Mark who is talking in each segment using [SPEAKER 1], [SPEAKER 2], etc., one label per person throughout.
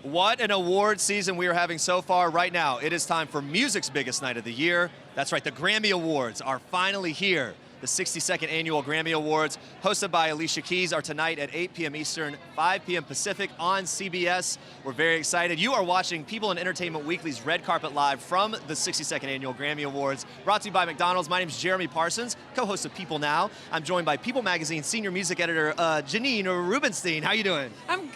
[SPEAKER 1] What an award season we are having so far. Right now, it is time for music's biggest night of the year. That's right, the Grammy Awards are finally here. The 62nd Annual Grammy Awards, hosted by Alicia Keys, are tonight at 8 p.m. Eastern, 5 p.m. Pacific on CBS. We're very excited. You are watching People and Entertainment Weekly's Red Carpet Live from the 62nd Annual Grammy Awards, brought to you by McDonald's. My name is Jeremy Parsons, co-host of People Now. I'm joined by People Magazine senior music editor Janine Rubenstein. How you doing?
[SPEAKER 2] I'm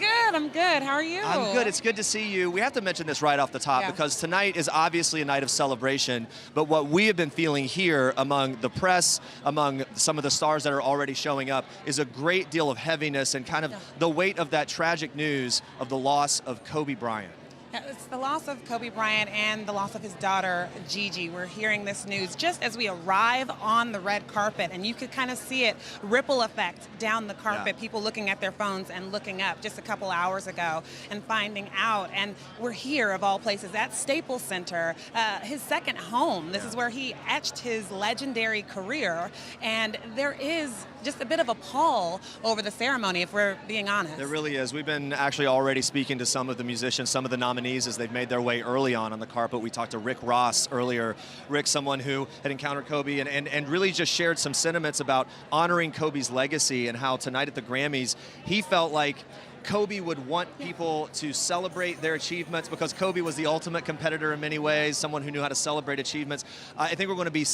[SPEAKER 2] good. How are you?
[SPEAKER 1] I'm good. It's good to see you. We have to mention this right off the top because tonight is obviously a night of celebration, but what we have been feeling here among the press, among some of the stars that are already showing up, is a great deal of heaviness and kind of the weight of that tragic news of the loss of Kobe Bryant.
[SPEAKER 2] It's the loss of Kobe Bryant and the loss of his daughter, Gigi. We're hearing this news just as we arrive on the red carpet, and you could kind of see it ripple effect down the carpet, people looking at their phones and looking up just a couple hours ago and finding out. And we're here, of all places, at Staples Center, his second home. This is where he etched his legendary career, and there is just a bit of a pall over the ceremony, if we're being honest.
[SPEAKER 1] There really is. We've been actually already speaking to some of the musicians, some of the nominees as they've made their way early on the carpet. We talked to Rick Ross earlier. Rick, someone who had encountered Kobe and really just shared some sentiments about honoring Kobe's legacy and how tonight at the Grammys, he felt like Kobe would want people to celebrate their achievements because Kobe was the ultimate competitor in many ways, someone who knew how to celebrate achievements. I think we're going to be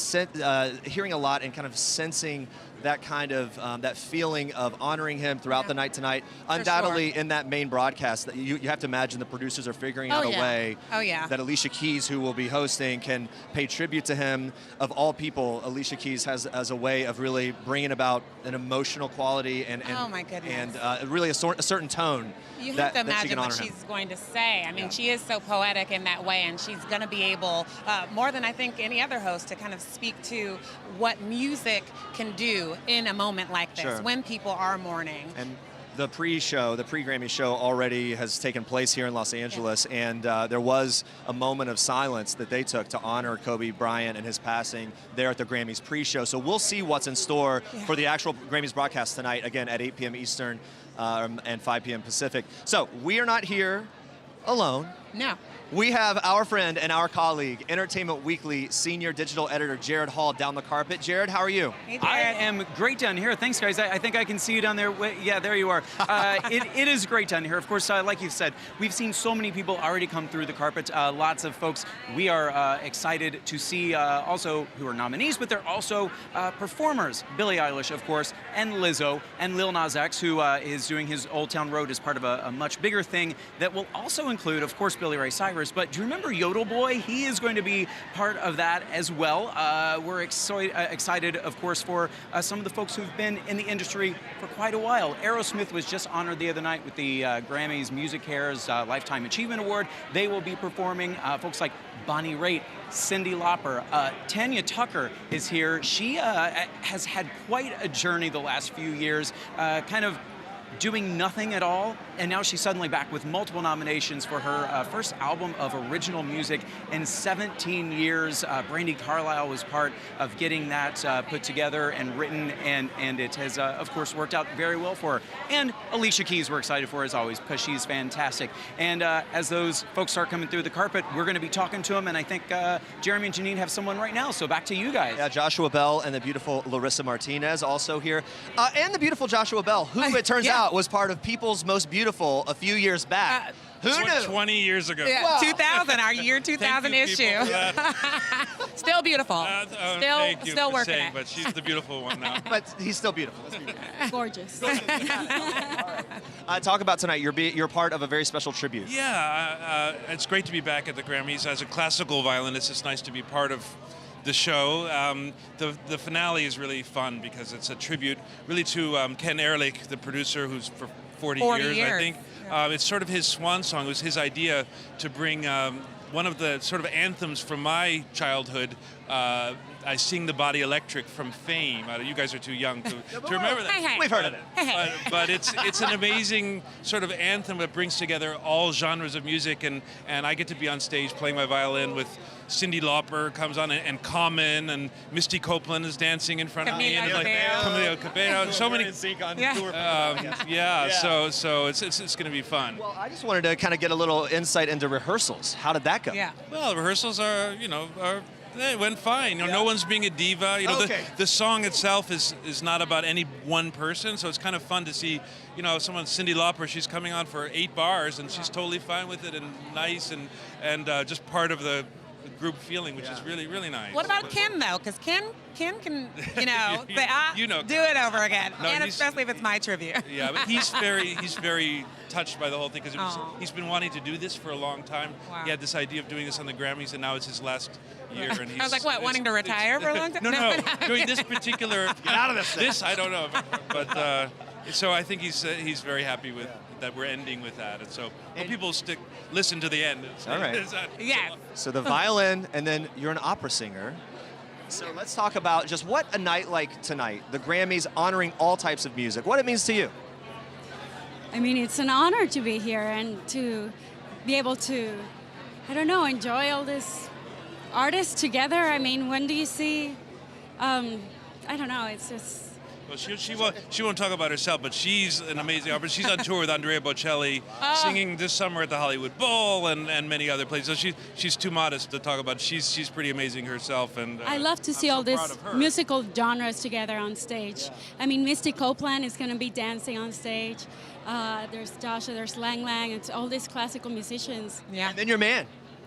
[SPEAKER 1] hearing a lot and kind of sensing that kind of that feeling of honoring him throughout the night tonight. Undoubtedly, in that main broadcast, that you have to imagine the producers are figuring out a way that Alicia Keys, who will be hosting, can pay tribute to him. Of all people, Alicia Keys has as a way of really bringing about an emotional quality and
[SPEAKER 2] oh my goodness,
[SPEAKER 1] and really a certain tone.
[SPEAKER 2] You have to imagine what she's going to say. I mean, she is so poetic in that way, and she's going to be able, more than I think any other host, to kind of speak to what music can do in a moment like this, when people are mourning.
[SPEAKER 1] And the pre-Grammy show already has taken place here in Los Angeles, and there was a moment of silence that they took to honor Kobe Bryant and his passing there at the Grammys pre-show. So we'll see what's in store for the actual Grammys broadcast tonight, again at 8 p.m. Eastern and 5 p.m. Pacific. So we are not here alone.
[SPEAKER 2] No.
[SPEAKER 1] We have our friend and our colleague, Entertainment Weekly senior digital editor Gerrad Hall down the carpet. Gerrad, how are you?
[SPEAKER 2] Hey, Gerrad.
[SPEAKER 3] I am great down here. Thanks, guys. I think I can see you down there. Yeah, there you are. It is great down here. Of course, like you've said, we've seen so many people already come through the carpet. Lots of folks we are excited to see also who are nominees, but they're also performers. Billie Eilish, of course, and Lizzo, and Lil Nas X, who is doing his Old Town Road as part of a much bigger thing that will also include, of course, Billy Ray Cyrus. But do you remember Yodel Boy? He is going to be part of that as well. We're excited, of course, for some of the folks who've been in the industry for quite a while. Aerosmith was just honored the other night with the Grammys Music Cares Lifetime Achievement Award. They will be performing. Folks like Bonnie Raitt, Cyndi Lauper, Tanya Tucker is here. She has had quite a journey the last few years, kind of doing nothing at all, and now she's suddenly back with multiple nominations for her first album of original music in 17 years. Brandi Carlile was part of getting that put together and written, and it has, of course, worked out very well for her. And Alicia Keys we're excited for, as always, because she's fantastic. And as those folks start coming through the carpet, we're going to be talking to them, and I think Jeremy and Janine have someone right now, so back to you guys.
[SPEAKER 1] Yeah, Joshua Bell and the beautiful Larissa Martinez also here. And the beautiful Joshua Bell, who it turns out was part of People's Most Beautiful a few years back. Who knew?
[SPEAKER 4] 20 years ago.
[SPEAKER 2] Yeah, wow. 2000, our year 2000 issue. Still beautiful. Still working it.
[SPEAKER 4] But she's the beautiful one now.
[SPEAKER 1] But he's still beautiful. Let's be real.
[SPEAKER 5] Gorgeous.
[SPEAKER 1] Talk about tonight. You're part of a very special tribute.
[SPEAKER 4] Yeah, it's great to be back at the Grammys. As a classical violinist, it's nice to be part of the show. The finale is really fun because it's a tribute really to Ken Ehrlich, the producer, who's for 40 years, I think. It's sort of his swan song. It was his idea to bring one of the sort of anthems from my childhood, I sing the body electric from Fame. You guys are too young to remember that.
[SPEAKER 2] Hey.
[SPEAKER 1] We've heard of it.
[SPEAKER 4] But it's an amazing sort of anthem that brings together all genres of music, and I get to be on stage playing my violin with Cyndi Lauper comes on, and Common, and Misty Copeland is dancing in front of me, and Camila Cabello, and so many. So it's going to be fun.
[SPEAKER 1] Well, I just wanted to kind of get a little insight into rehearsals. How did that go?
[SPEAKER 2] Yeah.
[SPEAKER 4] Well, rehearsals are they went fine. No one's being a diva. The song itself is not about any one person, so it's kind of fun to see. Someone, Cyndi Lauper, she's coming on for 8 bars, and she's totally fine with it, and nice, and just part of the group feeling, which is really, really nice.
[SPEAKER 2] What about Ken, though? Because Ken can, say, do it over again, and especially if it's my tribute.
[SPEAKER 4] Yeah, but he's very touched by the whole thing, because he's been wanting to do this for a long time. Wow. He had this idea of doing this on the Grammys, and now it's his last year. And
[SPEAKER 2] I was like, what, wanting to retire for a long time?
[SPEAKER 4] No, doing this particular.
[SPEAKER 1] Get out of this thing.
[SPEAKER 4] This, I don't know, but so I think he's very happy with that we're ending with that, and so people listen to the end.
[SPEAKER 1] All right.
[SPEAKER 2] Yes.
[SPEAKER 1] So the violin, and then you're an opera singer. So let's talk about just what a night like tonight, the Grammys honoring all types of music, what it means to you.
[SPEAKER 5] I mean, it's an honor to be here and to be able to, enjoy all these artists together. I mean, when do you see, it's just...
[SPEAKER 4] Well, she won't talk about herself, but she's an amazing artist. She's on tour with Andrea Bocelli, singing this summer at the Hollywood Bowl and many other places. So she's too modest to talk about. She's pretty amazing herself, and
[SPEAKER 5] I love to see all these musical genres together on stage. Yeah. I mean, Misty Copeland is going to be dancing on stage. There's Dasha, there's Lang Lang, it's all these classical musicians.
[SPEAKER 2] Yeah.
[SPEAKER 1] And then your man.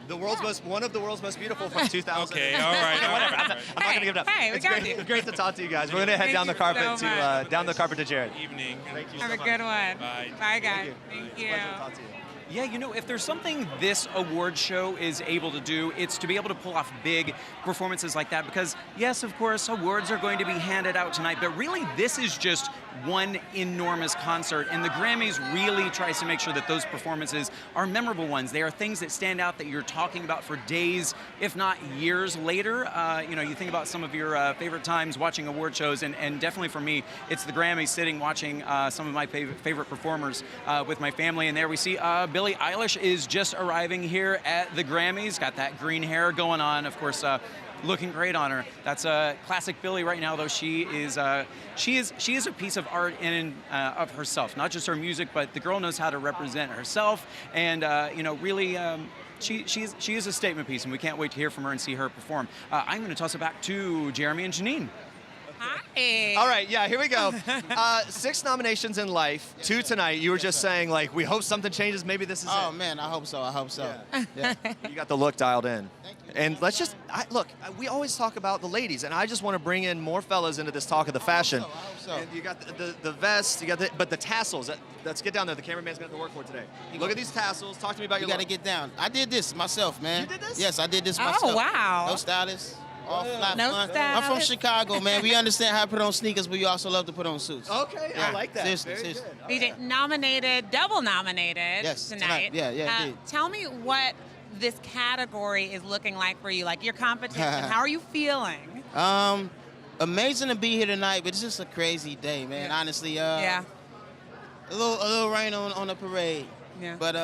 [SPEAKER 1] One of the world's most beautiful from 2000.
[SPEAKER 4] Okay, all right.
[SPEAKER 1] Whatever. I'm not going to give it up.
[SPEAKER 2] Hey, we got you.
[SPEAKER 1] It's great to talk to you guys. We're going to head down the carpet to Gerrad.
[SPEAKER 4] Evening.
[SPEAKER 1] Thank you
[SPEAKER 2] Have
[SPEAKER 1] so
[SPEAKER 2] a
[SPEAKER 1] much.
[SPEAKER 2] good one.
[SPEAKER 4] Bye.
[SPEAKER 2] Bye, guys.
[SPEAKER 1] Thank
[SPEAKER 2] you.
[SPEAKER 1] Pleasure to talk to you.
[SPEAKER 3] Yeah, if there's something this award show is able to do, it's to be able to pull off big performances like that, because yes, of course, awards are going to be handed out tonight, but really this is just one enormous concert, and the Grammys really tries to make sure that those performances are memorable ones. They are things that stand out that you're talking about for days, if not years later. You think about some of your favorite times watching award shows, and definitely for me, it's the Grammys, sitting watching some of my favorite performers with my family, and there we see Billie Eilish is just arriving here at the Grammys, got that green hair going on, of course, looking great on her. That's a classic Billie right now, though. She is a piece of art of herself, not just her music, but the girl knows how to represent herself, and really. She is a statement piece, and we can't wait to hear from her and see her perform. I'm going to toss it back to Jeremy and Janine.
[SPEAKER 2] Hi.
[SPEAKER 1] All right, yeah, here we go. 6 nominations in life, 2 tonight. You were just saying, we hope something changes. Maybe this is it.
[SPEAKER 6] Oh, man, I hope so. Yeah.
[SPEAKER 1] You got the look dialed in. And let's just, look, we always talk about the ladies, and I just want to bring in more fellas into this talk of the fashion.
[SPEAKER 6] I hope so.
[SPEAKER 1] And you got the vest, but the tassels. Let's get down there. The cameraman's going to have to work for it today. Look at these tassels. Talk to me about your
[SPEAKER 6] You got to get down. I did this myself, man.
[SPEAKER 1] You did this?
[SPEAKER 6] Yes, I did this myself.
[SPEAKER 2] Oh, wow.
[SPEAKER 6] No stylist. All flat
[SPEAKER 2] No
[SPEAKER 6] fun.
[SPEAKER 2] stylist.
[SPEAKER 6] I'm from Chicago, man. We understand how to put on sneakers, but we also love to put on suits.
[SPEAKER 1] Okay,
[SPEAKER 6] Yeah,
[SPEAKER 1] I like that.
[SPEAKER 6] seriously,
[SPEAKER 1] Very
[SPEAKER 6] seriously.
[SPEAKER 1] good.
[SPEAKER 2] BJ, nominated, double nominated
[SPEAKER 6] Yes,
[SPEAKER 2] tonight.
[SPEAKER 6] Yeah, indeed.
[SPEAKER 2] Tell me what this category is looking like for you, like your competition. How are you feeling?
[SPEAKER 6] Amazing to be here tonight, but it's just a crazy day, man.
[SPEAKER 2] Yeah.
[SPEAKER 6] Honestly,
[SPEAKER 2] Yeah.
[SPEAKER 6] a little rain on the parade,
[SPEAKER 2] Yeah.
[SPEAKER 6] but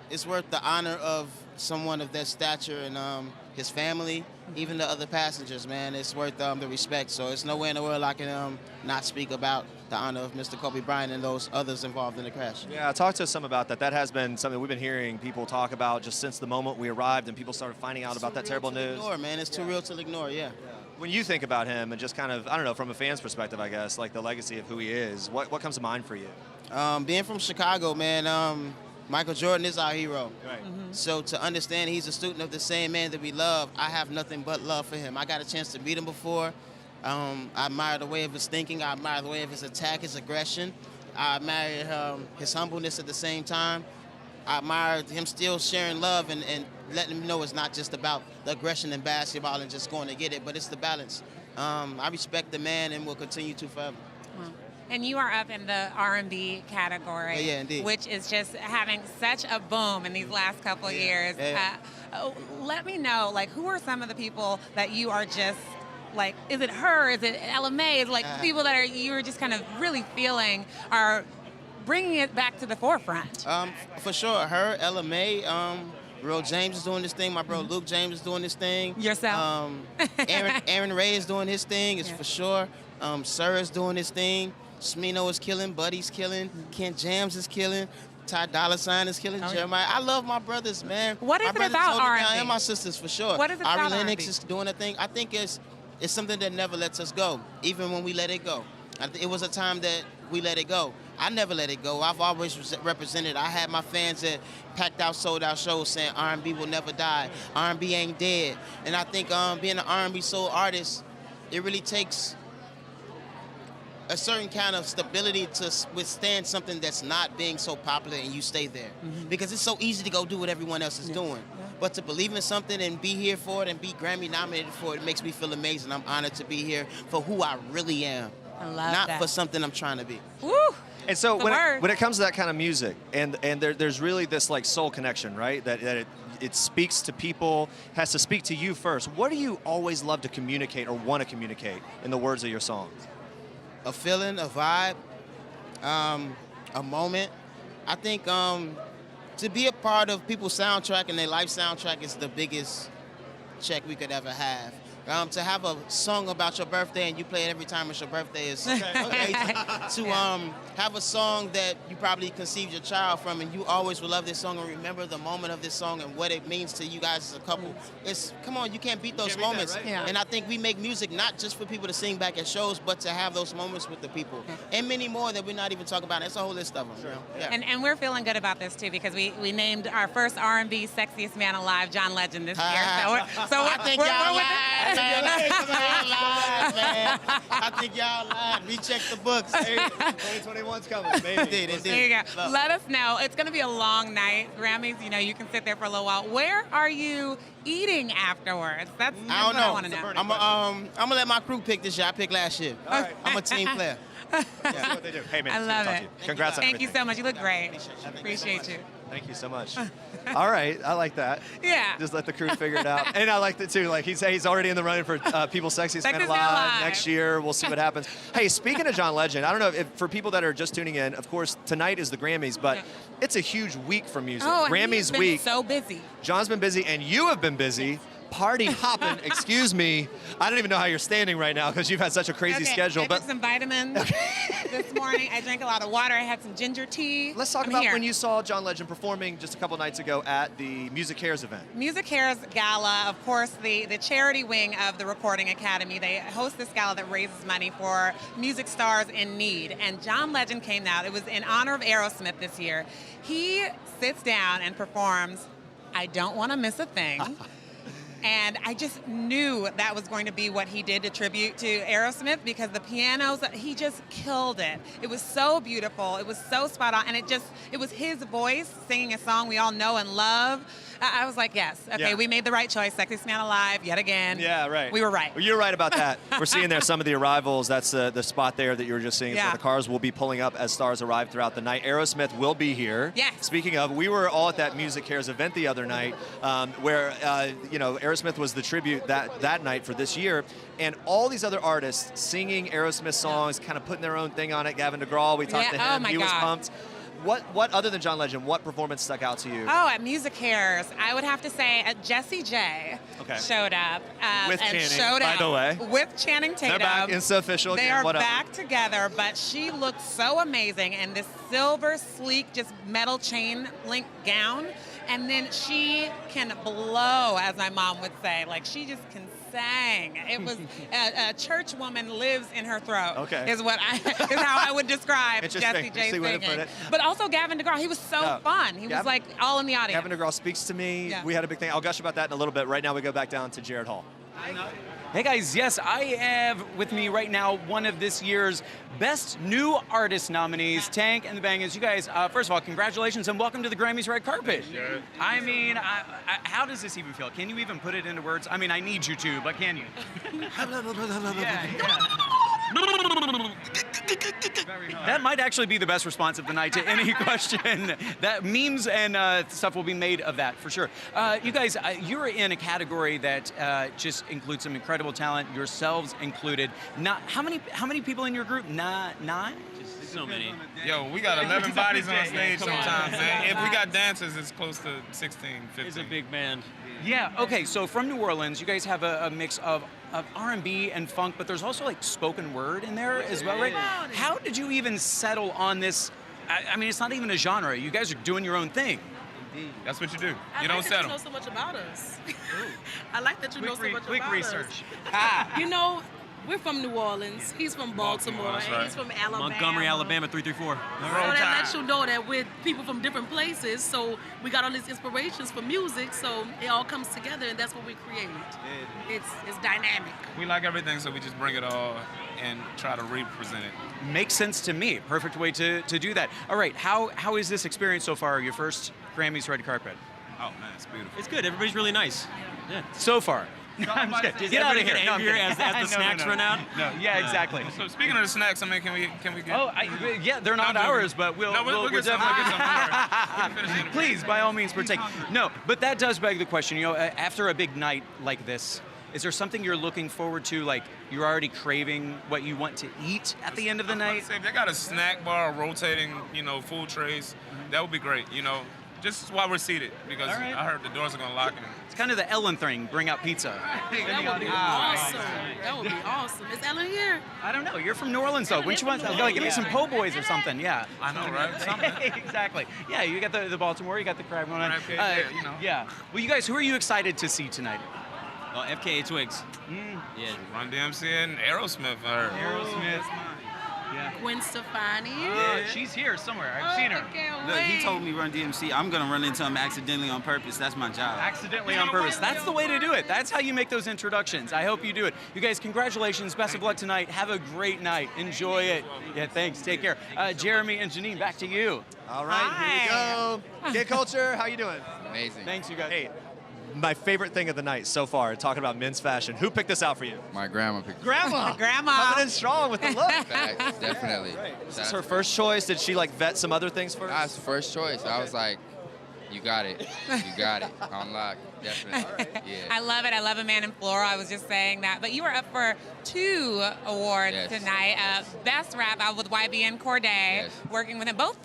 [SPEAKER 6] it's worth the honor of someone of that stature and his family, even the other passengers, man. It's worth the respect. So it's nowhere in the world I can not speak about the honor of Mr. Kobe Bryant and those others involved in the crash.
[SPEAKER 1] Yeah, talk to us some about that. That has been something we've been hearing people talk about just since the moment we arrived and people started finding out about that terrible news.
[SPEAKER 6] Ignore, man. It's too real to ignore, yeah.
[SPEAKER 1] When you think about him and just kind of, I don't know, from a fan's perspective, I guess, like the legacy of who he is, what comes to mind for you?
[SPEAKER 6] Being from Chicago, man, Michael Jordan is our hero.
[SPEAKER 1] Right.
[SPEAKER 2] Mm-hmm.
[SPEAKER 6] So to understand he's a student of the same man that we love, I have nothing but love for him. I got a chance to meet him before. I admire the way of his thinking. I admire the way of his attack, his aggression. I admire his humbleness at the same time. I admire him still sharing love and letting him know it's not just about the aggression in basketball and just going to get it, but it's the balance. I respect the man and will continue to forever.
[SPEAKER 2] And you are up in the R&B category,
[SPEAKER 6] Yeah, indeed.
[SPEAKER 2] which is just having such a boom in these last couple of years.
[SPEAKER 6] Yeah.
[SPEAKER 2] Let me know, who are some of the people that you are just like, is it her? Is it Ella May? Is it like people that you're just kind of really feeling are bringing it back to the forefront?
[SPEAKER 6] For sure, her, Ella May, Real James is doing this thing. My bro Luke James is doing this thing.
[SPEAKER 2] Yourself?
[SPEAKER 6] Aaron Ray is doing his thing, it's for sure. Sir is doing his thing. Smino is killing. Buddy's killing. Kent Jams is killing. Ty Dolla $ign is killing. Jeremiah. I love my brothers, man.
[SPEAKER 2] What is
[SPEAKER 6] my
[SPEAKER 2] it
[SPEAKER 6] brothers
[SPEAKER 2] about
[SPEAKER 6] hold it down,
[SPEAKER 2] R&B?
[SPEAKER 6] and my sisters, for sure.
[SPEAKER 2] What is it
[SPEAKER 6] Ari
[SPEAKER 2] about
[SPEAKER 6] Lennox
[SPEAKER 2] R&B?
[SPEAKER 6] is doing a thing. I think it's something that never lets us go, even when we let it go. It was a time that we let it go. I never let it go. I've always represented. I had my fans that packed out, sold out shows saying R&B will never die. R&B ain't dead. And I think being an R&B soul artist, it really takes a certain kind of stability to withstand something that's not being so popular and you stay there. Because it's so easy to go do what everyone else is doing. But to believe in something and be here for it and be Grammy nominated for it makes me feel amazing. I'm honored to be here for who I really am.
[SPEAKER 2] I love
[SPEAKER 6] not
[SPEAKER 2] that.
[SPEAKER 6] for something I'm trying to be.
[SPEAKER 2] Woo!
[SPEAKER 1] And so
[SPEAKER 2] The
[SPEAKER 1] when
[SPEAKER 2] word.
[SPEAKER 1] it comes to that kind of music, and there's really this like soul connection, right? That it speaks to people, has to speak to you first. What do you always love to communicate or want to communicate in the words of your songs?
[SPEAKER 6] A feeling, a vibe, a moment. I think to be a part of people's soundtrack and their life soundtrack is the biggest check we could ever have. To have a song about your birthday and you play it every time it's your birthday is amazing. To have a song that you probably conceived your child from and you always will love this song and remember the moment of this song and what it means to you guys as a couple. Come on, you can't beat those moments.
[SPEAKER 1] Right?
[SPEAKER 2] Yeah.
[SPEAKER 6] And I think we make music not just for people to sing back at shows, but to have those moments with the people. And many more that we're not even talking about. It's a whole list of them. You know? Yeah.
[SPEAKER 2] And we're feeling good about this too because we named our first R&B sexiest man alive, John Legend, this year.
[SPEAKER 6] I think y'all lied, man. I think y'all lied. Recheck the books.
[SPEAKER 1] Hey, 2021's coming, baby.
[SPEAKER 6] Indeed.
[SPEAKER 2] There you go. Let us know. It's going to be a long night. Grammys, you can sit there for a little while. Where are you eating afterwards? That's
[SPEAKER 6] I don't
[SPEAKER 2] what
[SPEAKER 6] know.
[SPEAKER 2] I want to know.
[SPEAKER 6] I'm gonna let my crew pick this year. I picked last year.
[SPEAKER 1] All right.
[SPEAKER 6] I'm a team player.
[SPEAKER 1] See what they do. Hey, man,
[SPEAKER 2] I
[SPEAKER 1] it's good
[SPEAKER 2] love
[SPEAKER 1] to talk
[SPEAKER 2] it.
[SPEAKER 1] to you. Congrats on
[SPEAKER 2] Thank you
[SPEAKER 1] everything.
[SPEAKER 2] so much. You look great. Appreciate you.
[SPEAKER 1] Thank you so much. All right, I like that.
[SPEAKER 2] Yeah.
[SPEAKER 1] Just let the crew figure it out. And I liked it too. Like he's already in the running for People's Sexiest Man
[SPEAKER 2] Sexiest Man
[SPEAKER 1] Alive
[SPEAKER 2] Alive.
[SPEAKER 1] next year. We'll see what happens. Hey, speaking of John Legend, I don't know if for people that are just tuning in, of course, tonight is the Grammys, but it's a huge week for music.
[SPEAKER 2] Oh, and
[SPEAKER 1] Grammys
[SPEAKER 2] he's been
[SPEAKER 1] week.
[SPEAKER 2] so busy.
[SPEAKER 1] John's been busy, and you have been busy. Party hopping, excuse me. I don't even know how you're standing right now because you've had such a crazy schedule.
[SPEAKER 2] I
[SPEAKER 1] But
[SPEAKER 2] took some vitamins this morning. I drank a lot of water. I had some ginger tea.
[SPEAKER 1] let's talk
[SPEAKER 2] I'm
[SPEAKER 1] about
[SPEAKER 2] here.
[SPEAKER 1] when you saw John Legend performing just a couple nights ago at the Music Cares event.
[SPEAKER 2] Music Cares Gala, of course, the charity wing of the Recording Academy. They host this gala that raises money for music stars in need. And John Legend came out. It was in honor of Aerosmith this year. He sits down and performs I Don't Want to Miss a Thing. And I just knew that was going to be what he did to tribute to Aerosmith because the pianos, he just killed it. It was so beautiful. It was so spot on. And it was his voice singing a song we all know and love. I was like, yes, okay,
[SPEAKER 1] Yeah.
[SPEAKER 2] we made the right choice. Sexiest Man Alive, yet again.
[SPEAKER 1] Yeah, right.
[SPEAKER 2] We were right.
[SPEAKER 1] Well, you're right about that. We're seeing there some of the arrivals. That's the spot there that you were just seeing.
[SPEAKER 2] Yeah.
[SPEAKER 1] So the cars will be pulling up as stars arrive throughout the night. Aerosmith will be here.
[SPEAKER 2] Yes.
[SPEAKER 1] Speaking of, we were all at that Music Cares event the other night where, Aerosmith was the tribute that night for this year. And all these other artists singing Aerosmith songs, kind of putting their own thing on it. Gavin DeGraw, we talked to him.
[SPEAKER 2] Oh my
[SPEAKER 1] he was
[SPEAKER 2] God.
[SPEAKER 1] pumped. What other than John Legend, what performance stuck out to you?
[SPEAKER 2] Oh, at Music Cares, I would have to say Jessie J showed up.
[SPEAKER 1] With
[SPEAKER 2] and
[SPEAKER 1] Channing,
[SPEAKER 2] showed
[SPEAKER 1] by
[SPEAKER 2] up
[SPEAKER 1] the way.
[SPEAKER 2] With Channing Tatum.
[SPEAKER 1] They're back. Insta official
[SPEAKER 2] They
[SPEAKER 1] again.
[SPEAKER 2] are
[SPEAKER 1] What up?
[SPEAKER 2] back together, but she looked so amazing in this silver, sleek, just metal chain link gown. And then she can blow, as my mom would say. Like, she just can sing. It was a church woman lives in her throat.
[SPEAKER 1] Okay.
[SPEAKER 2] Is how I would describe
[SPEAKER 1] Interesting.
[SPEAKER 2] Jessie J
[SPEAKER 1] See way to
[SPEAKER 2] singing.
[SPEAKER 1] put it.
[SPEAKER 2] But also Gavin DeGraw, he was so fun. He was like all in the audience.
[SPEAKER 1] Gavin DeGraw speaks to me.
[SPEAKER 2] Yeah.
[SPEAKER 1] We had a big thing. I'll gush about that in a little bit. Right now, we go back down to Gerrad Hall.
[SPEAKER 3] Hey guys, yes, I have with me right now one of this year's Best New Artist nominees, Tank and the Bangers. You guys, first of all, congratulations and welcome to the Grammys red carpet.
[SPEAKER 7] Sure.
[SPEAKER 3] I mean, how does this even feel? Can you even put it into words? I mean, I need you to, but can you? Yeah. That might actually be the best response of the night to any question. That memes and stuff will be made of that for sure. You guys, you're in a category that just includes some incredible talent, yourselves included. How many people in your group? Nine?
[SPEAKER 7] So many.
[SPEAKER 8] Yo, we got 11 bodies on stage sometimes, man. If we got dancers, it's close to 16, 15.
[SPEAKER 7] He's a big band.
[SPEAKER 3] Yeah, okay, so from New Orleans, you guys have a mix of R&B and funk, but there's also like spoken word in there as well, right? How did you even settle on this? I mean, it's not even a genre. You guys are doing your own thing.
[SPEAKER 8] Indeed. That's what you do.
[SPEAKER 9] I
[SPEAKER 8] You don't
[SPEAKER 9] like that
[SPEAKER 8] settle.
[SPEAKER 9] you know so much about us. I like that you know so much
[SPEAKER 3] Quick
[SPEAKER 9] about
[SPEAKER 3] research.
[SPEAKER 9] us. You know, we're from New Orleans. He's from Baltimore.
[SPEAKER 8] That's
[SPEAKER 9] And
[SPEAKER 8] right.
[SPEAKER 9] he's from Alabama.
[SPEAKER 7] Montgomery, Alabama, 334.
[SPEAKER 9] So that lets you know that we're people from different places. So we got all these inspirations for music. So it all comes together, and that's what we create. It's dynamic.
[SPEAKER 8] We like everything, so we just bring it all and try to represent it.
[SPEAKER 3] Makes sense to me. Perfect way to do that. All right, how is this experience so far? Your first Grammys red carpet?
[SPEAKER 8] Oh, man, it's beautiful.
[SPEAKER 7] It's good. Everybody's really nice. Yeah.
[SPEAKER 3] So far. I'm just kidding.
[SPEAKER 7] Does
[SPEAKER 3] Get out of
[SPEAKER 7] everybody
[SPEAKER 3] here.
[SPEAKER 7] get angrier
[SPEAKER 3] I'm
[SPEAKER 7] as
[SPEAKER 3] kidding.
[SPEAKER 7] the snacks run out?
[SPEAKER 3] No, yeah, exactly.
[SPEAKER 8] So speaking of the snacks, I mean, can we get?
[SPEAKER 3] Oh, yeah, they're not
[SPEAKER 8] I'm joking.
[SPEAKER 3] ours, but we'll
[SPEAKER 8] we'll get some. We'll get some. Don't worry. We can finish the interview.
[SPEAKER 3] Please, by all means, partake. No, but that does beg the question. You know, after a big night like this, is there something you're looking forward to? Like you're already craving what you want to eat at the end of the night?
[SPEAKER 8] Say, if they got a snack bar rotating, food trays, that would be great. Just while we're seated, because
[SPEAKER 3] All right.
[SPEAKER 8] I heard the doors are gonna lock.
[SPEAKER 3] It's kind of the Ellen thing. Bring out pizza.
[SPEAKER 9] That would be awesome. That would be awesome. Is Ellen here?
[SPEAKER 3] I don't know. You're from New Orleans, though. Wouldn't you want? Like, give me some po' boys or something. Yeah.
[SPEAKER 8] I know, right? Something.
[SPEAKER 3] Exactly. Yeah, you got the Baltimore. You got the crab going on.
[SPEAKER 8] Crab cake, yeah,
[SPEAKER 3] Yeah. Well, you guys, who are you excited to see tonight?
[SPEAKER 7] FKA Twigs. Yeah.
[SPEAKER 8] Run DMC and Aerosmith.
[SPEAKER 3] Aerosmith.
[SPEAKER 9] Gwen Stefani.
[SPEAKER 3] She's here somewhere. I've seen her.
[SPEAKER 9] I can't
[SPEAKER 10] Look, he
[SPEAKER 9] wait.
[SPEAKER 10] told me run DMC. I'm gonna run into him accidentally on purpose. That's my job.
[SPEAKER 3] Accidentally on purpose. That's the way to do it. That's how you make those introductions. I hope you do it. You guys, congratulations. Best of luck tonight. Have a great night. Enjoy it. Yeah, thanks. Take care. Jeremy and Janine, back to you.
[SPEAKER 1] All right, here we go. Gay culture, how you doing?
[SPEAKER 11] Amazing.
[SPEAKER 3] Thanks, you guys.
[SPEAKER 1] Hey, my favorite thing of the night so far, talking about men's fashion. Who picked this out for you?
[SPEAKER 11] My grandma picked
[SPEAKER 1] Grandma.
[SPEAKER 2] Grandma.
[SPEAKER 1] Coming in strong with the look.
[SPEAKER 11] Facts, definitely.
[SPEAKER 1] Is this her first choice? Did she like vet some other things first?
[SPEAKER 11] That's the first choice. I was like, you got it. You got it. On lock. Definitely. Yeah.
[SPEAKER 2] I love it. I love A Man in Floral. I was just saying that. But you were up for 2 awards
[SPEAKER 11] Yes.
[SPEAKER 2] tonight. Best rap out with YBN Corday,
[SPEAKER 11] Yes.
[SPEAKER 2] working with him, both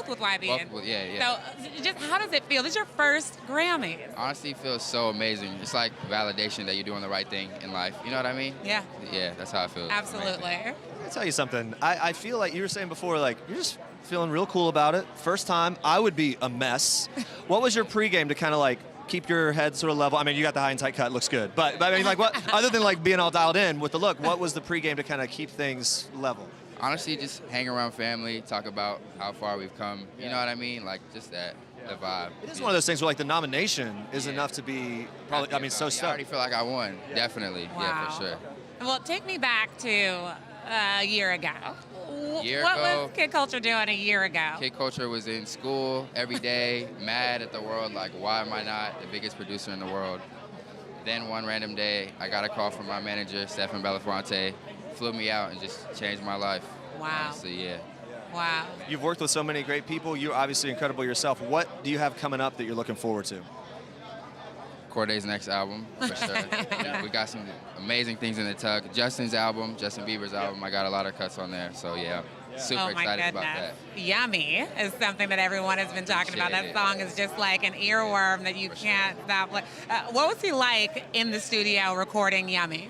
[SPEAKER 2] with YBN.
[SPEAKER 11] Both with- yeah.
[SPEAKER 2] So just how does it feel? This is your first Grammy.
[SPEAKER 11] Honestly, it feels so amazing. It's like validation that you're doing the right thing in life. You know what I mean?
[SPEAKER 2] Yeah.
[SPEAKER 11] Yeah, that's how I feel.
[SPEAKER 2] Absolutely.
[SPEAKER 1] Let me tell you something. I feel like you were saying before, like you're just feeling real cool about it. First time, I would be a mess. What was your pregame to kind of like keep your head sort of level? I mean, you got the high and tight cut, looks good. But I mean, like what, other than like being all dialed in with the look, what was the pregame to kind of keep things level?
[SPEAKER 11] Honestly, just hang around family, talk about how far we've come. You know what I mean? Like just that, the vibe.
[SPEAKER 1] It is one of those things where like the nomination is
[SPEAKER 11] Yeah.
[SPEAKER 1] enough to be probably, I mean, so
[SPEAKER 11] I already
[SPEAKER 1] stoked.
[SPEAKER 11] feel like I won. Definitely. Yeah,
[SPEAKER 2] Wow.
[SPEAKER 11] for sure.
[SPEAKER 2] Well, take me back to a year ago.
[SPEAKER 11] Year
[SPEAKER 2] what
[SPEAKER 11] ago?
[SPEAKER 2] was Kid Culture doing a year ago?
[SPEAKER 11] Kid Culture was in school every day, mad at the world, like, why am I not the biggest producer in the world? Then one random day, I got a call from my manager, Stefan Belafonte, flew me out and just changed my life.
[SPEAKER 2] Wow.
[SPEAKER 11] Honestly, yeah.
[SPEAKER 2] Wow.
[SPEAKER 1] You've worked with so many great people. You're obviously incredible yourself. What do you have coming up that you're looking forward to?
[SPEAKER 11] Corday's next album, for sure. We got some amazing things in the tuck. Justin Bieber's album, I got a lot of cuts on there, so yeah. Super
[SPEAKER 2] Oh my
[SPEAKER 11] excited
[SPEAKER 2] goodness.
[SPEAKER 11] about that.
[SPEAKER 2] Yummy is something that everyone has been talking about. That song is just like an earworm that you can't stop. What was he like in the studio recording Yummy?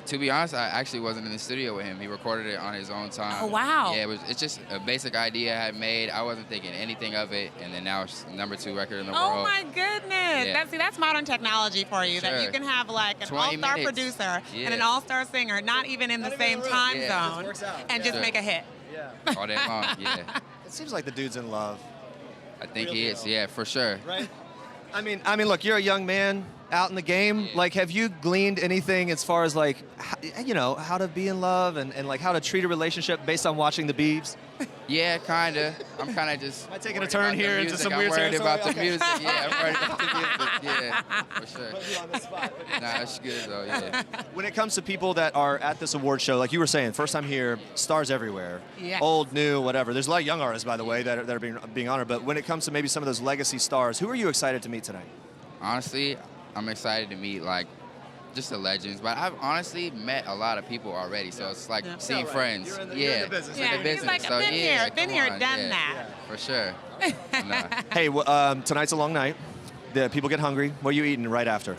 [SPEAKER 11] To be honest, I actually wasn't in the studio with him. He recorded it on his own time.
[SPEAKER 2] Oh, wow.
[SPEAKER 11] Yeah, it's just a basic idea I had made. I wasn't thinking anything of it, and then now it's #2 record in the world.
[SPEAKER 2] Oh my goodness.
[SPEAKER 11] Yeah.
[SPEAKER 2] That's modern technology for you. That you
[SPEAKER 11] Sure.
[SPEAKER 2] can have like an
[SPEAKER 11] 20
[SPEAKER 2] all-star
[SPEAKER 11] minutes.
[SPEAKER 2] producer
[SPEAKER 11] Yeah.
[SPEAKER 2] and an all-star singer, not even in the same time
[SPEAKER 11] Yeah.
[SPEAKER 2] zone,
[SPEAKER 1] It just works out.
[SPEAKER 2] and just
[SPEAKER 11] Sure.
[SPEAKER 2] make a hit.
[SPEAKER 11] All day long, yeah.
[SPEAKER 1] It seems like the dude's in love.
[SPEAKER 11] I think he is, yeah, for sure.
[SPEAKER 1] Right? I mean, look, you're a young man out in the game.
[SPEAKER 11] Yeah.
[SPEAKER 1] Like, have you gleaned anything as far as like, how to be in love and like how to treat a relationship based on watching the Biebs?
[SPEAKER 11] Yeah, kinda. I'm kinda just.
[SPEAKER 1] Am I taking a
[SPEAKER 11] worried
[SPEAKER 1] turn
[SPEAKER 11] about the
[SPEAKER 1] here into
[SPEAKER 11] music.
[SPEAKER 1] some
[SPEAKER 11] I'm
[SPEAKER 1] weird
[SPEAKER 11] worried
[SPEAKER 1] territory?
[SPEAKER 11] about the
[SPEAKER 1] Okay.
[SPEAKER 11] music. Yeah, I'm worried about the music. Yeah. For sure. Nah, it's good though. Yeah.
[SPEAKER 1] When it comes to people that are at this award show, like you were saying, first time here, stars everywhere,
[SPEAKER 2] Yes.
[SPEAKER 1] old, new, whatever. There's a lot of young artists, by the way, that are being honored. But when it comes to maybe some of those legacy stars, who are you excited to meet tonight?
[SPEAKER 11] Honestly, I'm excited to meet like just the legends, but I've honestly met a lot of people already, so it's like seeing friends.
[SPEAKER 1] You're in the business.
[SPEAKER 2] Yeah,
[SPEAKER 11] in the
[SPEAKER 2] he's
[SPEAKER 11] business.
[SPEAKER 2] like,
[SPEAKER 11] So,
[SPEAKER 2] been
[SPEAKER 11] yeah,
[SPEAKER 2] here,
[SPEAKER 11] come on,
[SPEAKER 2] done
[SPEAKER 11] yeah,
[SPEAKER 2] that.
[SPEAKER 11] for sure. Nah.
[SPEAKER 1] Hey, tonight's a long night. The people get hungry. What are you eating right after?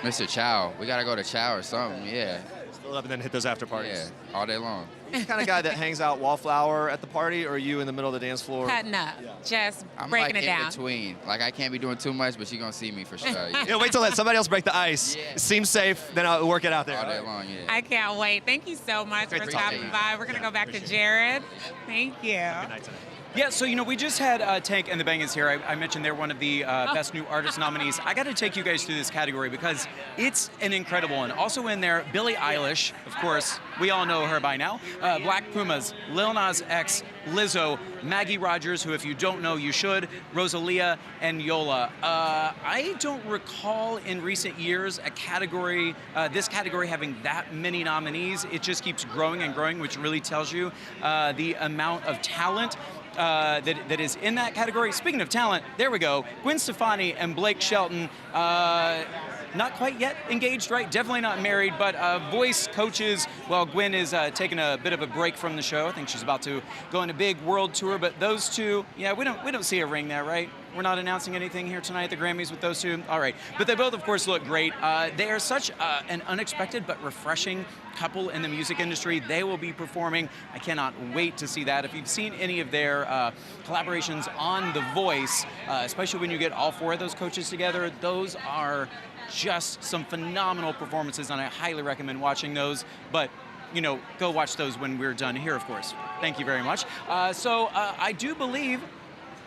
[SPEAKER 11] Mr. Chow, we gotta go to Chow or something. Yeah,
[SPEAKER 1] Still up and then hit those after parties.
[SPEAKER 11] yeah, all day long.
[SPEAKER 1] You the kind of guy that hangs out wallflower at the party, or are you in the middle of the dance floor?
[SPEAKER 2] Cutting up, just
[SPEAKER 11] I'm
[SPEAKER 2] breaking
[SPEAKER 11] like
[SPEAKER 2] it
[SPEAKER 11] in
[SPEAKER 2] down.
[SPEAKER 11] between. Like I can't be doing too much, but you're gonna see me for sure. Yeah.
[SPEAKER 1] Yeah, wait till let somebody else break the ice.
[SPEAKER 11] Yeah.
[SPEAKER 1] It seems safe, then I'll work it out there.
[SPEAKER 11] All day long. Yeah.
[SPEAKER 2] I can't wait. Thank you so much
[SPEAKER 1] Great
[SPEAKER 2] for
[SPEAKER 1] to talk to
[SPEAKER 2] stopping
[SPEAKER 1] you.
[SPEAKER 2] by. We're going to go back to Gerrad. Thank you.
[SPEAKER 1] Good night tonight.
[SPEAKER 3] Yeah, so we just had Tank and the Bangers here. I mentioned they're one of the Best New Artist nominees. I got to take you guys through this category because it's an incredible one. Also in there, Billie Eilish, of course, we all know her by now. Black Pumas, Lil Nas X, Lizzo, Maggie Rogers, who if you don't know, you should, Rosalia, and Yola. I don't recall in recent years a category, this category having that many nominees. It just keeps growing and growing, which really tells you the amount of talent that is in that category. Speaking of talent, there we go. Gwen Stefani and Blake Shelton, not quite yet engaged, right? Definitely not married, but voice coaches. Well, Gwen is taking a bit of a break from the show. I think she's about to go on a big world tour, but those two, yeah, we don't see a ring there, right? We're not announcing anything here tonight at the Grammys with those two. All right, but they both, of course, look great. They are such an unexpected but refreshing couple in the music industry. They will be performing. I cannot wait to see that. If you've seen any of their collaborations on The Voice, especially when you get all four of those coaches together, those are just some phenomenal performances, and I highly recommend watching those. But go watch those when we're done here, of course. Thank you very much. I do believe,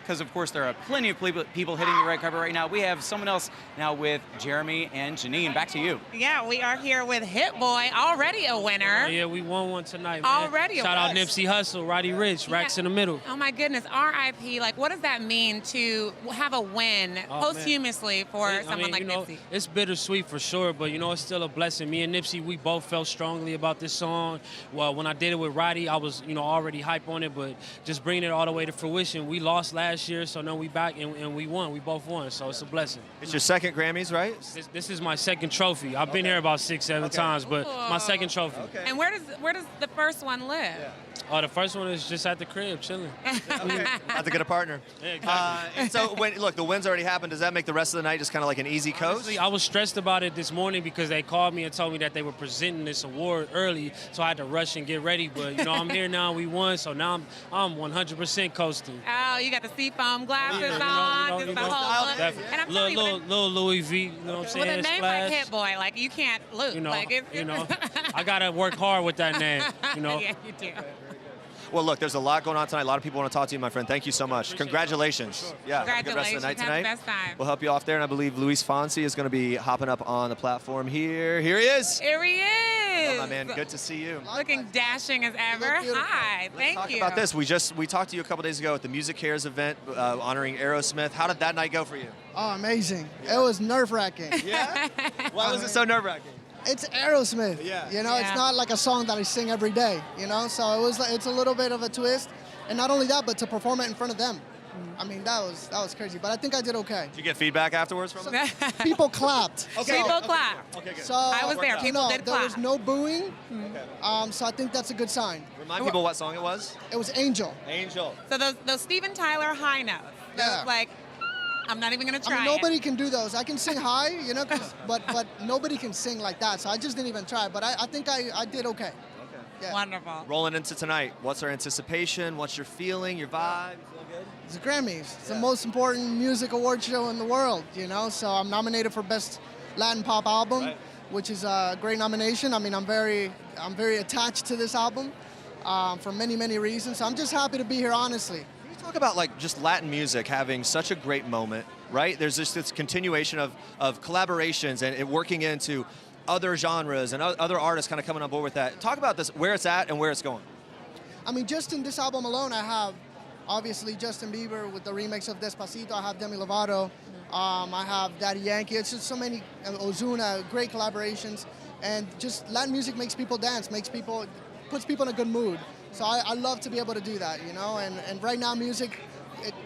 [SPEAKER 3] because of course there are plenty of people hitting the red carpet right now, we have someone else now with Jeremy and Janine. Back to you.
[SPEAKER 2] Yeah, we are here with Hit Boy, already a winner.
[SPEAKER 12] Yeah, we won one tonight, man.
[SPEAKER 2] Already a
[SPEAKER 12] Shout out
[SPEAKER 2] winner.
[SPEAKER 12] Nipsey Hussle, Roddy Ricch, Racks in the middle.
[SPEAKER 2] Oh my goodness, R.I.P. Like, what does that mean to have a win posthumously for someone like Nipsey?
[SPEAKER 12] It's bittersweet for sure, but it's still a blessing. Me and Nipsey, we both felt strongly about this song. Well, when I did it with Roddy, I was, already hype on it, but just bringing it all the way to fruition. We lost last year, so now we back and we won. We both won, so it's a blessing.
[SPEAKER 1] It's your second Grammys, right?
[SPEAKER 12] This is my second trophy. I've been here about 6-7 times, but my second trophy.
[SPEAKER 1] Okay.
[SPEAKER 2] And where does the first one live?
[SPEAKER 12] The first one is just at the crib, chilling.
[SPEAKER 1] Okay. Have to get a partner.
[SPEAKER 12] Yeah, exactly.
[SPEAKER 1] And so the win's already happened. Does that make the rest of the night just kind of like an easy coast?
[SPEAKER 12] Honestly, I was stressed about it this morning because they called me and told me that they were presenting this award early, so I had to rush and get ready. But I'm here now. We won, so now I'm 100% coasting.
[SPEAKER 2] Oh, you got the seafoam glasses on, just the whole look.
[SPEAKER 12] Definitely.
[SPEAKER 2] And I'm telling you,
[SPEAKER 12] Little Louis V, you know what I'm saying?
[SPEAKER 2] with a name
[SPEAKER 12] Splash.
[SPEAKER 2] like Hit Boy, like you can't lose.
[SPEAKER 12] I gotta work hard with that name.
[SPEAKER 2] Yeah, you do.
[SPEAKER 1] Well, look, there's a lot going on tonight. A lot of people want to talk to you, my friend. Thank you so much. Congratulations. Yeah, have a good rest of the night tonight.
[SPEAKER 2] Have the best time.
[SPEAKER 1] We'll help you off there, and I believe Luis Fonsi is going to be hopping up on the platform here. Here he is.
[SPEAKER 2] Here he is.
[SPEAKER 1] Oh, my man, good to see you.
[SPEAKER 2] Looking dashing as ever. Hi, thank
[SPEAKER 1] Talk
[SPEAKER 2] you.
[SPEAKER 1] about this. We talked to you a couple days ago at the Music Cares event honoring Aerosmith. How did that night go for you?
[SPEAKER 13] Oh, amazing. It was nerve-wracking.
[SPEAKER 1] Yeah? Why was it so nerve-wracking?
[SPEAKER 13] It's Aerosmith.
[SPEAKER 1] Yeah.
[SPEAKER 13] It's not like a song that I sing every day, So it's a little bit of a twist. And not only that, but to perform it in front of them. I mean, that was crazy, but I think I did okay.
[SPEAKER 1] Did you get feedback afterwards from them?
[SPEAKER 13] People clapped.
[SPEAKER 2] Okay. People clapped.
[SPEAKER 1] Okay, good.
[SPEAKER 13] So
[SPEAKER 2] I was there. People did
[SPEAKER 13] there
[SPEAKER 2] clap.
[SPEAKER 13] was no booing, so I think that's a good sign.
[SPEAKER 1] Remind people what song it was.
[SPEAKER 13] It was Angel.
[SPEAKER 1] Angel.
[SPEAKER 2] So those Steven Tyler high notes. Those I'm not even gonna try.
[SPEAKER 13] I mean, nobody can do those. I can sing high, but nobody can sing like that. So I just didn't even try. But I think I did okay. Yeah.
[SPEAKER 2] Wonderful.
[SPEAKER 1] Rolling into tonight, what's our anticipation? What's your feeling, your vibe? You feel good?
[SPEAKER 13] It's the Grammys. It's the most important music award show in the world, So I'm nominated for Best Latin Pop Album, which is a great nomination. I mean, I'm very attached to this album for many, many reasons. So I'm just happy to be here, honestly.
[SPEAKER 1] Talk about just Latin music having such a great moment, right? There's just this continuation of collaborations and it working into other genres and other artists kind of coming on board with that. Talk about this, where it's at and where it's going.
[SPEAKER 13] I mean, just in this album alone, I have Obviously, Justin Bieber with the remix of Despacito. I have Demi Lovato. I have Daddy Yankee. It's just so many, Ozuna, great collaborations. And just Latin music makes people dance, puts people in a good mood. So I love to be able to do that, you know? And right now, music,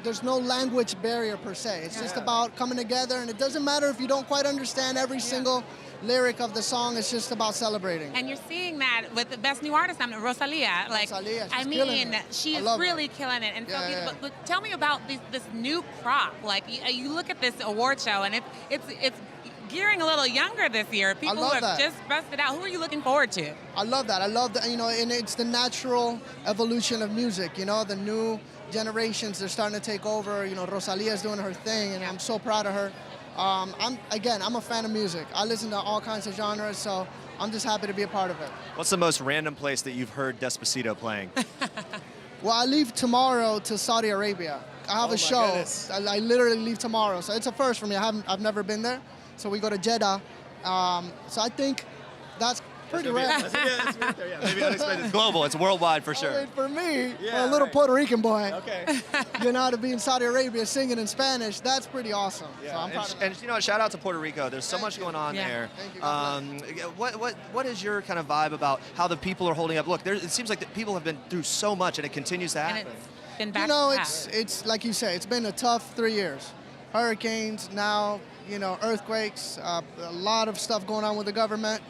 [SPEAKER 13] there's no language barrier per se. It's just about coming together, and it doesn't matter if you don't quite understand every single lyric of the song. It's just about celebrating.
[SPEAKER 2] And you're seeing that with the Best New Artist nominee, Rosalia. Like,
[SPEAKER 13] Rosalia,
[SPEAKER 2] I mean, she's really killing it. And so, but tell me about this new crop. Like, you look at this award show, and it's gearing a little younger this year. People who have just busted out. Who are you looking forward to?
[SPEAKER 13] I love that. I love that. You know, and it's the natural evolution of music. You know, the new generations, they're starting to take over. You know, Rosalia's doing her thing, and I'm so proud of her. I'm a fan of music. I listen to all kinds of genres, so I'm just happy to be a part of it.
[SPEAKER 1] What's the most random place that you've heard Despacito playing?
[SPEAKER 13] Well, I leave tomorrow to Saudi Arabia. I have a show. I literally leave tomorrow, so it's a first for me. I've never been there, so we go to Jeddah. So I think that's pretty random.
[SPEAKER 1] Maybe unexpected. It's global. It's worldwide for sure.
[SPEAKER 13] I mean, for me, for a little Puerto Rican boy, you know, to be in Saudi Arabia singing in Spanish, that's pretty awesome.
[SPEAKER 1] Yeah.
[SPEAKER 13] So I'm proud of
[SPEAKER 1] and you know, shout out to Puerto Rico. There's so much going on there.
[SPEAKER 13] Thank you.
[SPEAKER 1] What is your kind of vibe about how the people are holding up? Look, it seems like the people have been through so much, and it continues to happen.
[SPEAKER 2] Been back
[SPEAKER 13] you know, it's like you say, it's been a tough 3 years. Hurricanes, now, you know, earthquakes, a lot of stuff going on with the government,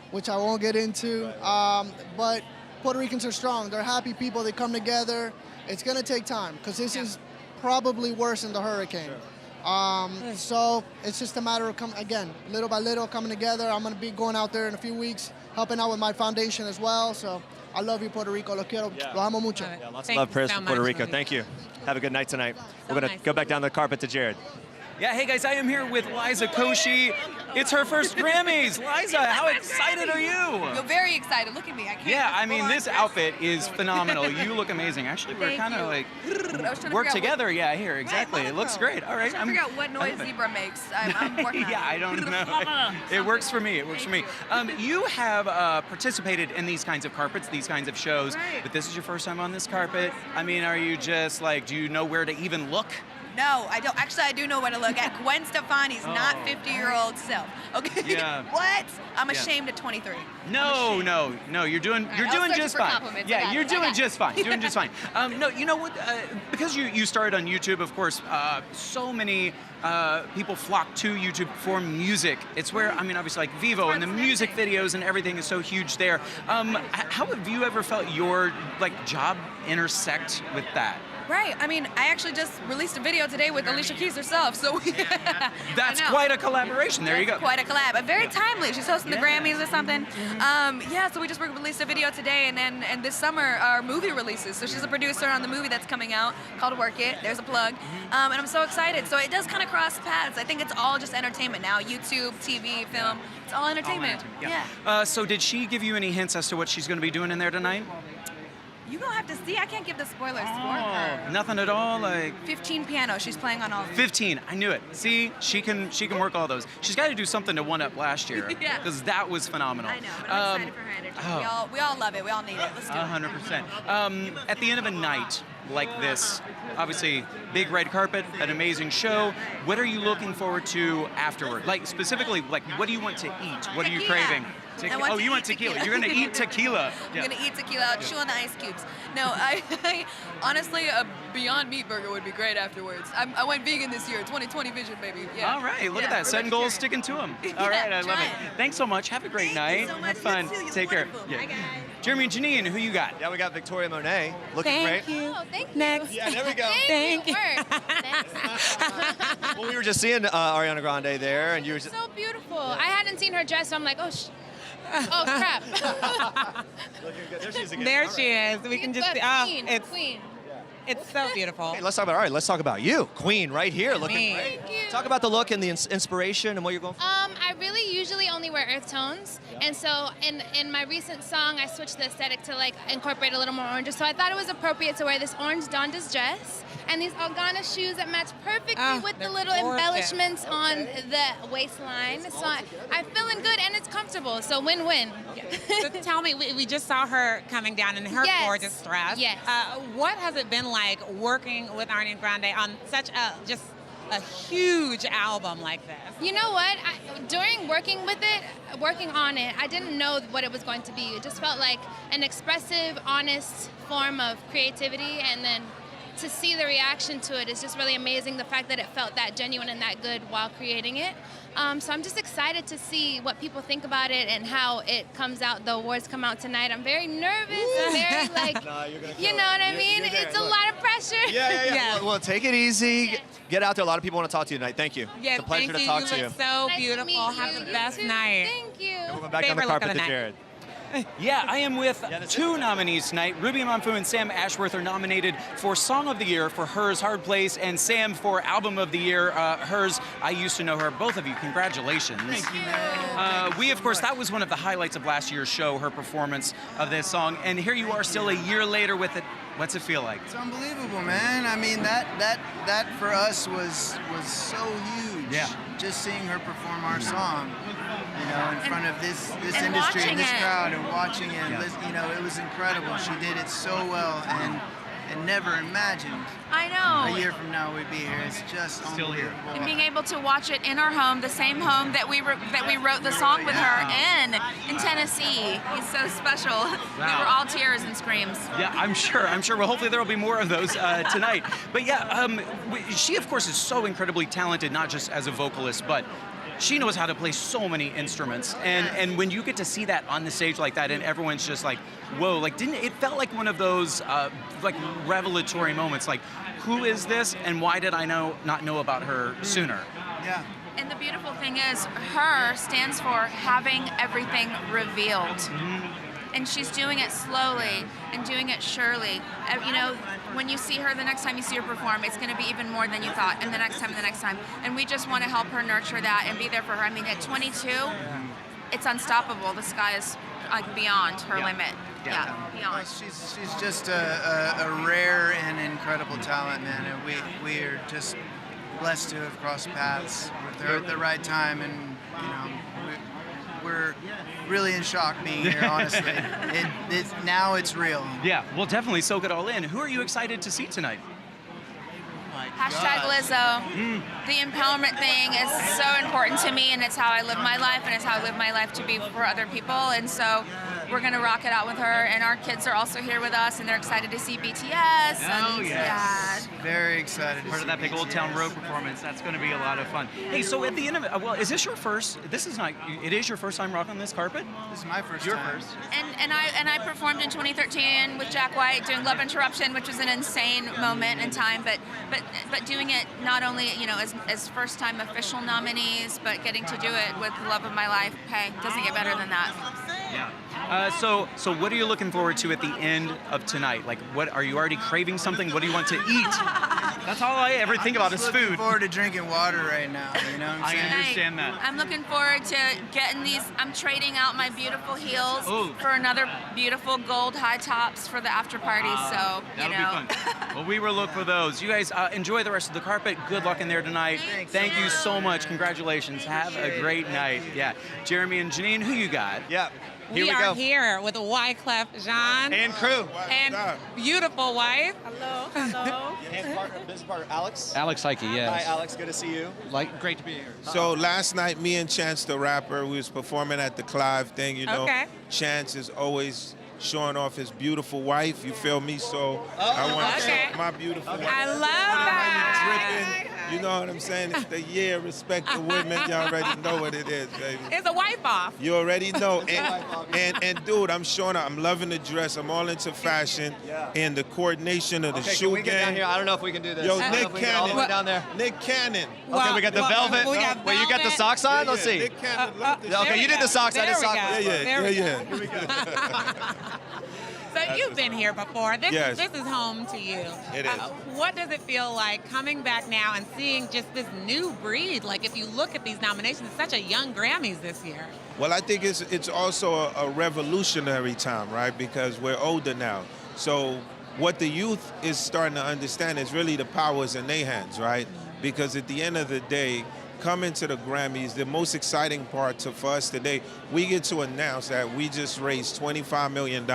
[SPEAKER 13] which I won't get into. But Puerto Ricans are strong. They're happy people. They come together. It's going to take time because this is probably worse than the hurricane. So it's just a matter of, again, little by little coming together. I'm going to be going out there in a few weeks, helping out with my foundation as well. So I love you, Puerto Rico. Lo quiero. Lo amo mucho.
[SPEAKER 1] Lots of love, prayers for Puerto Rico. Thank you. Have a good night tonight. We're going to go back down the carpet to Gerrad.
[SPEAKER 3] Yeah, hey guys, I am here with Liza Koshy. It's her first Grammys. Liza, how excited are you?
[SPEAKER 14] You're very excited. Look at me. I can't.
[SPEAKER 3] Yeah, I mean, this outfit is phenomenal. You look amazing. Actually, we're kind of like work together. Yeah, here, exactly. It looks great. All right.
[SPEAKER 14] I'm trying to figure out what noise zebra makes. I'm working on it.
[SPEAKER 3] Yeah, I don't know. It works for me. It works for me. You have participated in these kinds of carpets, these kinds of shows, but this is your first time on this carpet. I mean, are you just like, do you know where to even look?
[SPEAKER 14] No, I don't. Actually, I do know where to look at. Gwen Stefani's not 50-year-old self. Okay.
[SPEAKER 3] Yeah.
[SPEAKER 14] What? I'm ashamed at 23.
[SPEAKER 3] No, you're doing just fine. Yeah, you're doing just fine. Doing just fine. No, you know what? Because you started on YouTube, of course. So many people flock to YouTube for music. It's where, I mean, obviously, like Vivo and the music videos and everything is so huge there. How have you ever felt your job intersect with that?
[SPEAKER 14] Right. I mean, I actually just released a video today with Alicia Keys herself, so
[SPEAKER 3] that's quite a collaboration. There you go.
[SPEAKER 14] Quite a collab. Very timely. She's hosting the Grammys or something. Yeah. So we just released a video today, and this summer our movie releases. So she's a producer on the movie that's coming out called Work It. There's a plug. And I'm so excited. So it does kind of cross paths. I think it's all just entertainment now. YouTube, TV, film. It's all entertainment.
[SPEAKER 3] So did she give you any hints as to what she's going to be doing in there tonight?
[SPEAKER 14] You don't have to see. I can't give the spoilers for her.
[SPEAKER 3] Nothing at all.
[SPEAKER 14] 15 piano. She's playing on all of them.
[SPEAKER 3] 15. I knew it. See, she can work all those. She's got to do something to one up last year because that was phenomenal.
[SPEAKER 14] I know. But I'm excited for her energy. We all love it. We all need it. Let's do it.
[SPEAKER 3] 100%. At the end of a night like this, obviously big red carpet, an amazing show. What are you looking forward to afterward? Specifically, what do you want to eat? What are you craving? You want tequila. You're going to eat tequila.
[SPEAKER 14] I'm going to eat tequila, chew on the ice cubes. No, I honestly, a Beyond Meat burger would be great afterwards. I went vegan this year, 2020 vision, baby. Yeah.
[SPEAKER 3] All right, look at that. Setting goals, sticking to them. All right, I love it. Thanks so much. Have a great night.
[SPEAKER 14] So
[SPEAKER 3] Have fun. Take care.
[SPEAKER 14] Bye, guys.
[SPEAKER 3] Jeremy and Janine, who you got?
[SPEAKER 1] Yeah, we got Victoria Monet. Looking great.
[SPEAKER 2] Thank you.
[SPEAKER 14] Oh, thank you.
[SPEAKER 2] Next.
[SPEAKER 1] Yeah, there we go.
[SPEAKER 2] Thank you.
[SPEAKER 1] Well, we were just seeing Ariana Grande there, and you were just...
[SPEAKER 15] So beautiful. I hadn't seen her dress, so I'm like, oh crap.
[SPEAKER 1] Looking good. There she is again.
[SPEAKER 2] There she is. We can just see.
[SPEAKER 15] It's Queen.
[SPEAKER 2] It's so beautiful.
[SPEAKER 1] Hey, let's talk about you, Queen, right here, looking great.
[SPEAKER 15] Thank you.
[SPEAKER 1] Talk about the look and the inspiration and what you're going for.
[SPEAKER 15] I really usually only wear earth tones, and so in my recent song, I switched the aesthetic to incorporate a little more orange. So I thought it was appropriate to wear this orange Donda's dress, and these Algana shoes that match perfectly with the little
[SPEAKER 2] gorgeous.
[SPEAKER 15] embellishments on the waistline. So I'm feeling good and it's comfortable. So win-win.
[SPEAKER 2] So tell me, we just saw her coming down in her
[SPEAKER 15] Yes.
[SPEAKER 2] gorgeous dress.
[SPEAKER 15] Yes.
[SPEAKER 2] What has it been like working with Ariana Grande on such a huge album like this?
[SPEAKER 15] You know what? During working on it, I didn't know what it was going to be. It just felt like an expressive, honest form of creativity, and then to see the reaction to it is just really amazing. The fact that it felt that genuine and that good while creating it. So I'm just excited to see what people think about it and how it comes out. The awards come out tonight. I'm very nervous. I'm very you know what I mean? It's a lot of pressure.
[SPEAKER 1] Yeah. Well, take it easy.
[SPEAKER 15] Yes.
[SPEAKER 1] Get out there. A lot of people want to talk to you tonight. Thank you.
[SPEAKER 2] Yes,
[SPEAKER 1] It's a pleasure
[SPEAKER 2] thank
[SPEAKER 1] to
[SPEAKER 2] you.
[SPEAKER 1] talk to
[SPEAKER 2] You
[SPEAKER 1] you.
[SPEAKER 2] look so
[SPEAKER 15] Nice to
[SPEAKER 2] beautiful.
[SPEAKER 15] meet
[SPEAKER 2] Have
[SPEAKER 15] you.
[SPEAKER 2] the best
[SPEAKER 15] You too.
[SPEAKER 2] night.
[SPEAKER 15] Thank you.
[SPEAKER 1] And we're back on the
[SPEAKER 2] Favorite look
[SPEAKER 1] carpet
[SPEAKER 2] of
[SPEAKER 1] to
[SPEAKER 2] the
[SPEAKER 1] Gerrad.
[SPEAKER 3] Yeah, I am with two nominees tonight. Ruby Monfu and Sam Ashworth are nominated for Song of the Year for Hers, Hard Place, and Sam for Album of the Year, Hers. I used to know her. Both of you, congratulations.
[SPEAKER 10] Thank you, man.
[SPEAKER 3] Of course, that was one of the highlights of last year's show, her performance of this song. And here you are still a year later with it. What's it feel like?
[SPEAKER 16] It's unbelievable, man. I mean, that for us was so huge.
[SPEAKER 3] Yeah.
[SPEAKER 16] Just seeing her perform our song, you know, in front of this
[SPEAKER 14] and
[SPEAKER 16] industry and this
[SPEAKER 14] watching it.
[SPEAKER 16] crowd, and watching it. You know, it was incredible. She did it so well, and never imagined
[SPEAKER 14] I know.
[SPEAKER 16] a year from now we'd be here. It's just
[SPEAKER 3] Still here.
[SPEAKER 16] unbelievable.
[SPEAKER 14] And being able to watch it in our home, the same home that we wrote the song with her in Tennessee. It's so special. We were all tears and screams.
[SPEAKER 3] Yeah, I'm sure. Well, hopefully there will be more of those tonight. But yeah, she, of course, is so incredibly talented, not just as a vocalist, but she knows how to play so many instruments. And when you get to see that on the stage like that, and everyone's just like, whoa, like it felt like one of those like revelatory moments, like, who is this and why did I not know about her sooner?
[SPEAKER 16] Yeah.
[SPEAKER 14] And the beautiful thing is, her stands for having everything revealed. And she's doing it slowly and doing it surely. You know, when you see her, the next time you see her perform, it's going to be even more than you thought, and the next time, and the next time. And we just want to help her nurture that and be there for her. I mean, at 22, it's unstoppable. The sky is like beyond her limit. Yeah, beyond.
[SPEAKER 16] She's just a rare and incredible talent, man, and we are just blessed to have crossed paths with her at the right time, and you know, we're really in shock being here, honestly. Now it's real.
[SPEAKER 3] Yeah, we'll definitely soak it all in. Who are you excited to see tonight?
[SPEAKER 14] Hashtag Lizzo. The empowerment thing is so important to me, and it's how I live my life, and it's how I live my life to be for other people. And so we're going to rock it out with her, and our kids are also here with us, and they're excited to see BTS.
[SPEAKER 3] Oh,
[SPEAKER 14] and,
[SPEAKER 3] yes.
[SPEAKER 16] Very excited.
[SPEAKER 3] Part of that big Old Town Road performance. That's going to be a lot of fun. Hey, so at the end of it, well, is this your first? This is not. It is your first time rocking this carpet?
[SPEAKER 16] This is my first
[SPEAKER 3] Your
[SPEAKER 16] time.
[SPEAKER 3] first.
[SPEAKER 14] And I performed in 2013 with Jack White doing Love Interruption, which was an insane moment in time. But doing it not only as first time official nominees, but getting to do it with the love of my life. Hey, doesn't get better than that.
[SPEAKER 3] Yeah. So what are you looking forward to at the end of tonight? Like, what are you already craving something? What do you want to eat? That's all I ever think about is food.
[SPEAKER 16] I'm looking forward to drinking water right now. You know what I'm saying?
[SPEAKER 3] I understand that.
[SPEAKER 14] I'm looking forward to getting these. I'm trading out my beautiful heels for another beautiful gold high tops for the after party. So
[SPEAKER 3] That'll be fun. Well, we will look for those. You guys enjoy the rest of the carpet. Good luck in there tonight. Thank you so much. Congratulations. Have a great night. Yeah. Jeremy and Janine, who you got?
[SPEAKER 1] Yeah.
[SPEAKER 2] We are here with Wyclef Jean.
[SPEAKER 1] And crew.
[SPEAKER 2] And beautiful wife.
[SPEAKER 17] Hello.
[SPEAKER 1] And business partner Alex.
[SPEAKER 17] Alex Heike, yes.
[SPEAKER 1] Hi, Alex. Good to see you.
[SPEAKER 17] Great to be here.
[SPEAKER 18] So last night, me and Chance the rapper, we was performing at the Clive thing, you know.
[SPEAKER 2] Okay.
[SPEAKER 18] Chance is always showing off his beautiful wife, you feel me? So I want to show my beautiful wife.
[SPEAKER 2] I love that.
[SPEAKER 18] Dripping, you know what I'm saying? It's the year, respect the women. You already know what it is, baby.
[SPEAKER 2] It's a wipe off.
[SPEAKER 18] You already know. And dude, I'm showing up. I'm loving the dress. I'm all into fashion and the coordination of the shoe
[SPEAKER 1] can we get
[SPEAKER 18] game.
[SPEAKER 1] down here? I don't know if we can do this.
[SPEAKER 18] Yo,
[SPEAKER 1] I don't know
[SPEAKER 18] Nick
[SPEAKER 1] if we can all the way
[SPEAKER 18] Cannon.
[SPEAKER 1] down there.
[SPEAKER 18] Nick Cannon.
[SPEAKER 1] Okay, we got the velvet.
[SPEAKER 2] we got
[SPEAKER 1] Wait, you got the
[SPEAKER 2] velvet.
[SPEAKER 1] socks on? Let's see.
[SPEAKER 18] Nick Cannon, love this
[SPEAKER 1] Okay,
[SPEAKER 18] shit.
[SPEAKER 1] you did the socks. I did
[SPEAKER 2] There we
[SPEAKER 1] socks.
[SPEAKER 2] go.
[SPEAKER 18] Yeah.
[SPEAKER 1] Here we go.
[SPEAKER 2] So you've been here before. This
[SPEAKER 18] Yes.
[SPEAKER 2] is home to you.
[SPEAKER 18] It is.
[SPEAKER 2] What does it feel like coming back now and seeing just this new breed? Like if you look at these nominations, it's such a young Grammys this year.
[SPEAKER 18] Well, I think it's also a revolutionary time, right? Because we're older now. So what the youth is starting to understand is really the power is in their hands, right? Because at the end of the day, coming to the Grammys, the most exciting part for us today, we get to announce that we just raised $25 million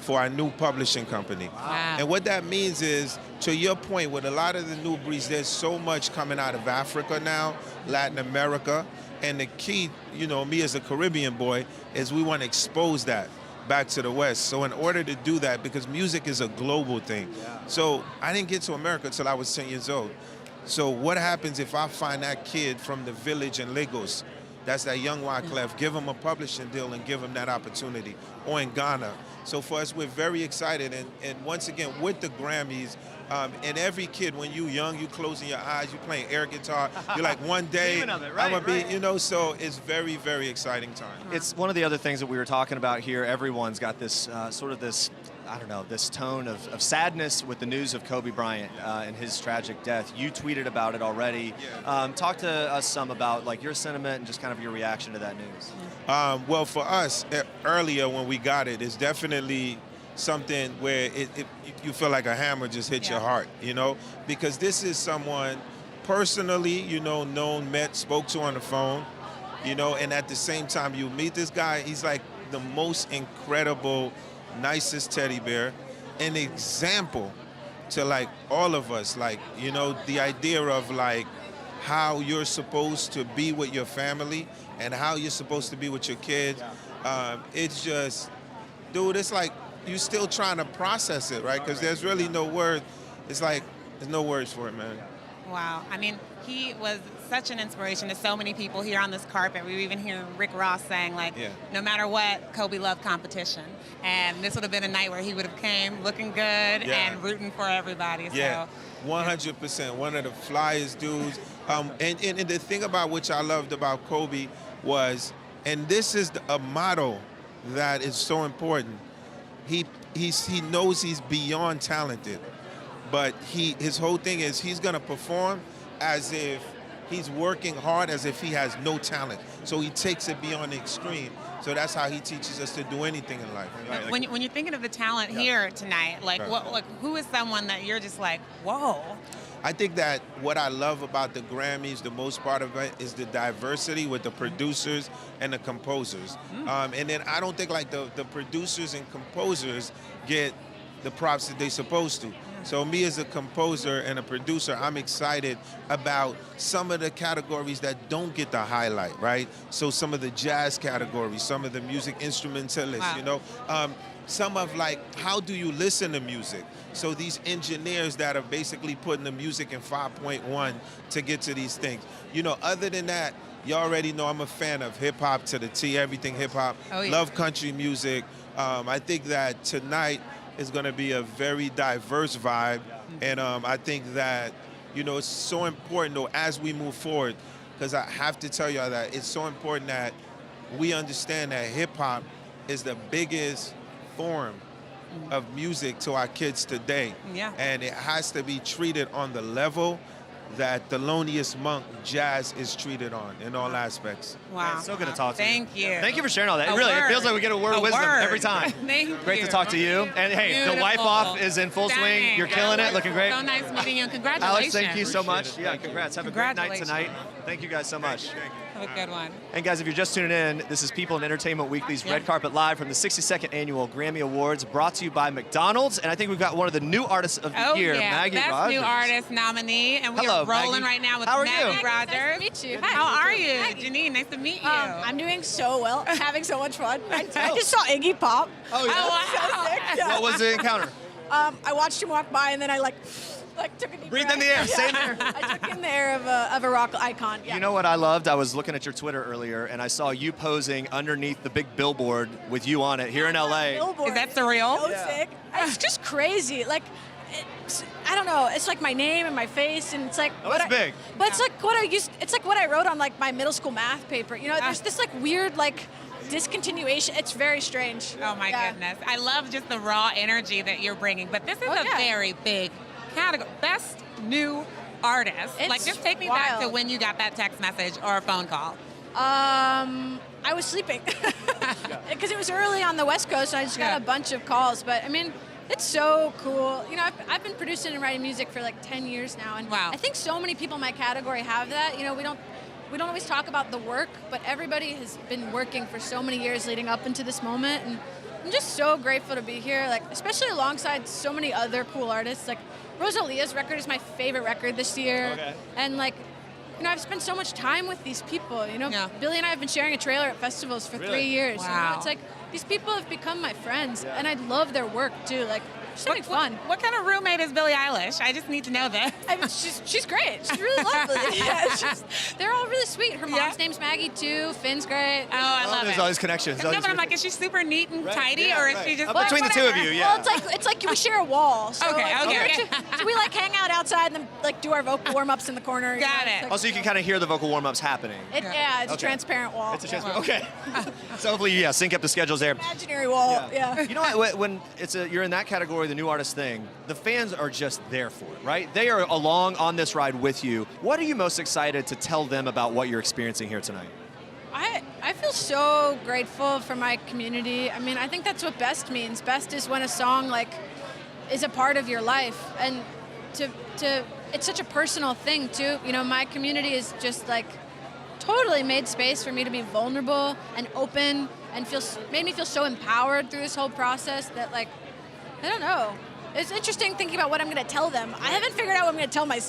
[SPEAKER 18] for our new publishing company.
[SPEAKER 2] Wow.
[SPEAKER 18] And what that means is, to your point, with a lot of the new breeds, there's so much coming out of Africa now, Latin America, and the key, you know, me as a Caribbean boy, is we want to expose that back to the West. So in order to do that, because music is a global thing. So I didn't get to America until I was 10 years old. So what happens if I find that kid from the village in Lagos, that's that young Wyclef, give him a publishing deal and give him that opportunity, or in Ghana. So for us, we're very excited. And once again, with the Grammys, and every kid, when you young, you closing your eyes, you playing air guitar, you're like, one day, I'm gonna be, you know, so it's very, very exciting time.
[SPEAKER 1] It's one of the other things that we were talking about here. Everyone's got this sort of this, I don't know, this tone of sadness with the news of Kobe Bryant and his tragic death. You tweeted about it already. Talk to us some about like your sentiment and just kind of your reaction to that news.
[SPEAKER 18] Well, for us, earlier when we got it, it's definitely something where you feel like a hammer just hit your heart, you know? Because this is someone personally, you know, known, met, spoke to on the phone, you know, and at the same time you meet this guy, he's like the most incredible, nicest teddy bear, an example to like all of us, like, you know, the idea of like how you're supposed to be with your family and how you're supposed to be with your kids. It's just, dude, it's like you're still trying to process it, right? Because there's really no word. It's like there's no words for it, man.
[SPEAKER 2] Wow. I mean, he was such an inspiration to so many people here on this carpet. We even hear Rick Ross saying, like, no matter what, Kobe loved competition. And this would have been a night where he would have came looking good and rooting for everybody.
[SPEAKER 18] Yeah, 100%. One of the flyest dudes. And the thing about which I loved about Kobe was, and this is a motto that is so important, he knows he's beyond talented. But his whole thing is he's gonna perform as if he's working hard, as if he has no talent. So he takes it beyond the extreme. So that's how he teaches us to do anything in life. Right?
[SPEAKER 2] When you're thinking of the talent here tonight, like who is someone that you're just like, whoa?
[SPEAKER 18] I think that what I love about the Grammys, the most part of it, is the diversity with the producers and the composers. And then I don't think like the producers and composers get the props that they're supposed to. So me as a composer and a producer, I'm excited about some of the categories that don't get the highlight, right? So some of the jazz categories, some of the music instrumentalists, you know? Some of like, how do you listen to music? So these engineers that are basically putting the music in 5.1 to get to these things. You know, other than that, you already know I'm a fan of hip hop to the T, everything hip hop. Love country music. I think that tonight is gonna be a very diverse vibe. And I think that, you know, it's so important though as we move forward, because I have to tell y'all that it's so important that we understand that hip hop is the biggest form of music to our kids today. And it has to be treated on the level that the loneliest monk jazz is treated on in all aspects.
[SPEAKER 2] Wow.
[SPEAKER 1] So good to talk to you.
[SPEAKER 2] Thank you.
[SPEAKER 1] Thank you for sharing all that. It feels like we get a word of wisdom every time.
[SPEAKER 2] Thank you.
[SPEAKER 1] Great to talk to you. And hey, the wife off is in full swing. You're killing it, looking great.
[SPEAKER 2] So nice meeting you, and congratulations.
[SPEAKER 1] Alex, thank you so much. Yeah, congrats. Have a great night tonight. Thank you guys so much.
[SPEAKER 2] Have a good one.
[SPEAKER 1] And guys, if you're just tuning in, this is People and Entertainment Weekly's Red Carpet Live from the 62nd Annual Grammy Awards, brought to you by McDonald's. And I think we've got one of the new artists of the year, Maggie
[SPEAKER 2] Best
[SPEAKER 1] Rogers.
[SPEAKER 2] New Artist nominee. And we are rolling right now with Maggie Rogers.
[SPEAKER 19] Nice to meet you. Hi.
[SPEAKER 2] How are you? Janine, nice to meet you.
[SPEAKER 19] I'm doing so well. Having so much fun. I just saw Iggy Pop.
[SPEAKER 1] Oh, yeah.
[SPEAKER 19] Oh, wow. So sick. Yeah.
[SPEAKER 1] What was the encounter?
[SPEAKER 19] I watched him walk by, and then I like took a deep
[SPEAKER 1] breathe
[SPEAKER 19] breath.
[SPEAKER 1] in the air. Same air.
[SPEAKER 19] I took in the air of a rock icon. Yeah.
[SPEAKER 1] You know what I loved? I was looking at your Twitter earlier, and I saw you posing underneath the big billboard with you on it here in LA.
[SPEAKER 19] Billboard.
[SPEAKER 2] Is that surreal?
[SPEAKER 19] So sick. It's just crazy. Like, I don't know. It's like my name and my face, and it's like.
[SPEAKER 1] Oh, that's big.
[SPEAKER 19] But it's like what I used. It's like what I wrote on like my middle school math paper. You know, there's this like weird like discontinuation. It's very strange.
[SPEAKER 2] Oh my goodness. I love just the raw energy that you're bringing. But this is a very big category. Best New Artist.
[SPEAKER 19] It's
[SPEAKER 2] like, just take me back to when you got that text message or a phone call.
[SPEAKER 19] I was sleeping because it was early on the West Coast, and I just got a bunch of calls. But I mean, It's so cool. You know, I've been producing and writing music for like 10 years now, and
[SPEAKER 2] wow.
[SPEAKER 19] I think so many people in my category have that. You know, we don't always talk about the work, but everybody has been working for so many years leading up into this moment, and I'm just so grateful to be here, like especially alongside so many other cool artists. Like Rosalia's record is my favorite record this year, and like, you know, I've spent so much time with these people. You know, Billy and I have been sharing a trailer at festivals for 3 years.
[SPEAKER 2] Wow.
[SPEAKER 19] You know, it's like these people have become my friends, and I love their work too. Like, it's something fun.
[SPEAKER 2] What kind of roommate is Billie Eilish? I just need to know this.
[SPEAKER 19] I mean, she's great. She's really lovely. They're all really sweet. Her mom's name's Maggie too. Finn's great.
[SPEAKER 2] Oh, I love
[SPEAKER 1] There's
[SPEAKER 2] it.
[SPEAKER 1] all these connections.
[SPEAKER 2] No, but I'm like, is she super neat and tidy, or is she just
[SPEAKER 1] between the two of you? Yeah.
[SPEAKER 19] Well, it's like we share a wall. So
[SPEAKER 2] Okay,
[SPEAKER 19] like,
[SPEAKER 2] okay.
[SPEAKER 19] So we like hang out outside and then like do our vocal warm-ups in the corner.
[SPEAKER 2] Got it.
[SPEAKER 19] Like,
[SPEAKER 1] Also, you can kind of hear the vocal warm-ups happening.
[SPEAKER 19] It's a transparent wall.
[SPEAKER 1] It's a transparent. Okay. So hopefully, sync up the schedules there.
[SPEAKER 19] Imaginary wall. Yeah.
[SPEAKER 1] You know what? When you're in that category, the new artist thing, the fans are just there for it, right? They are along on this ride with you. What are you most excited to tell them about what you're experiencing here tonight?
[SPEAKER 19] I feel so grateful for my community. I mean, I think that's what best means. Best is when a song like is a part of your life, and to it's such a personal thing too. You know, my community is just like totally made space for me to be vulnerable and open, and made me feel so empowered through this whole process that, like, I don't know. It's interesting thinking about what I'm going to tell them. I haven't figured out what I'm going to tell my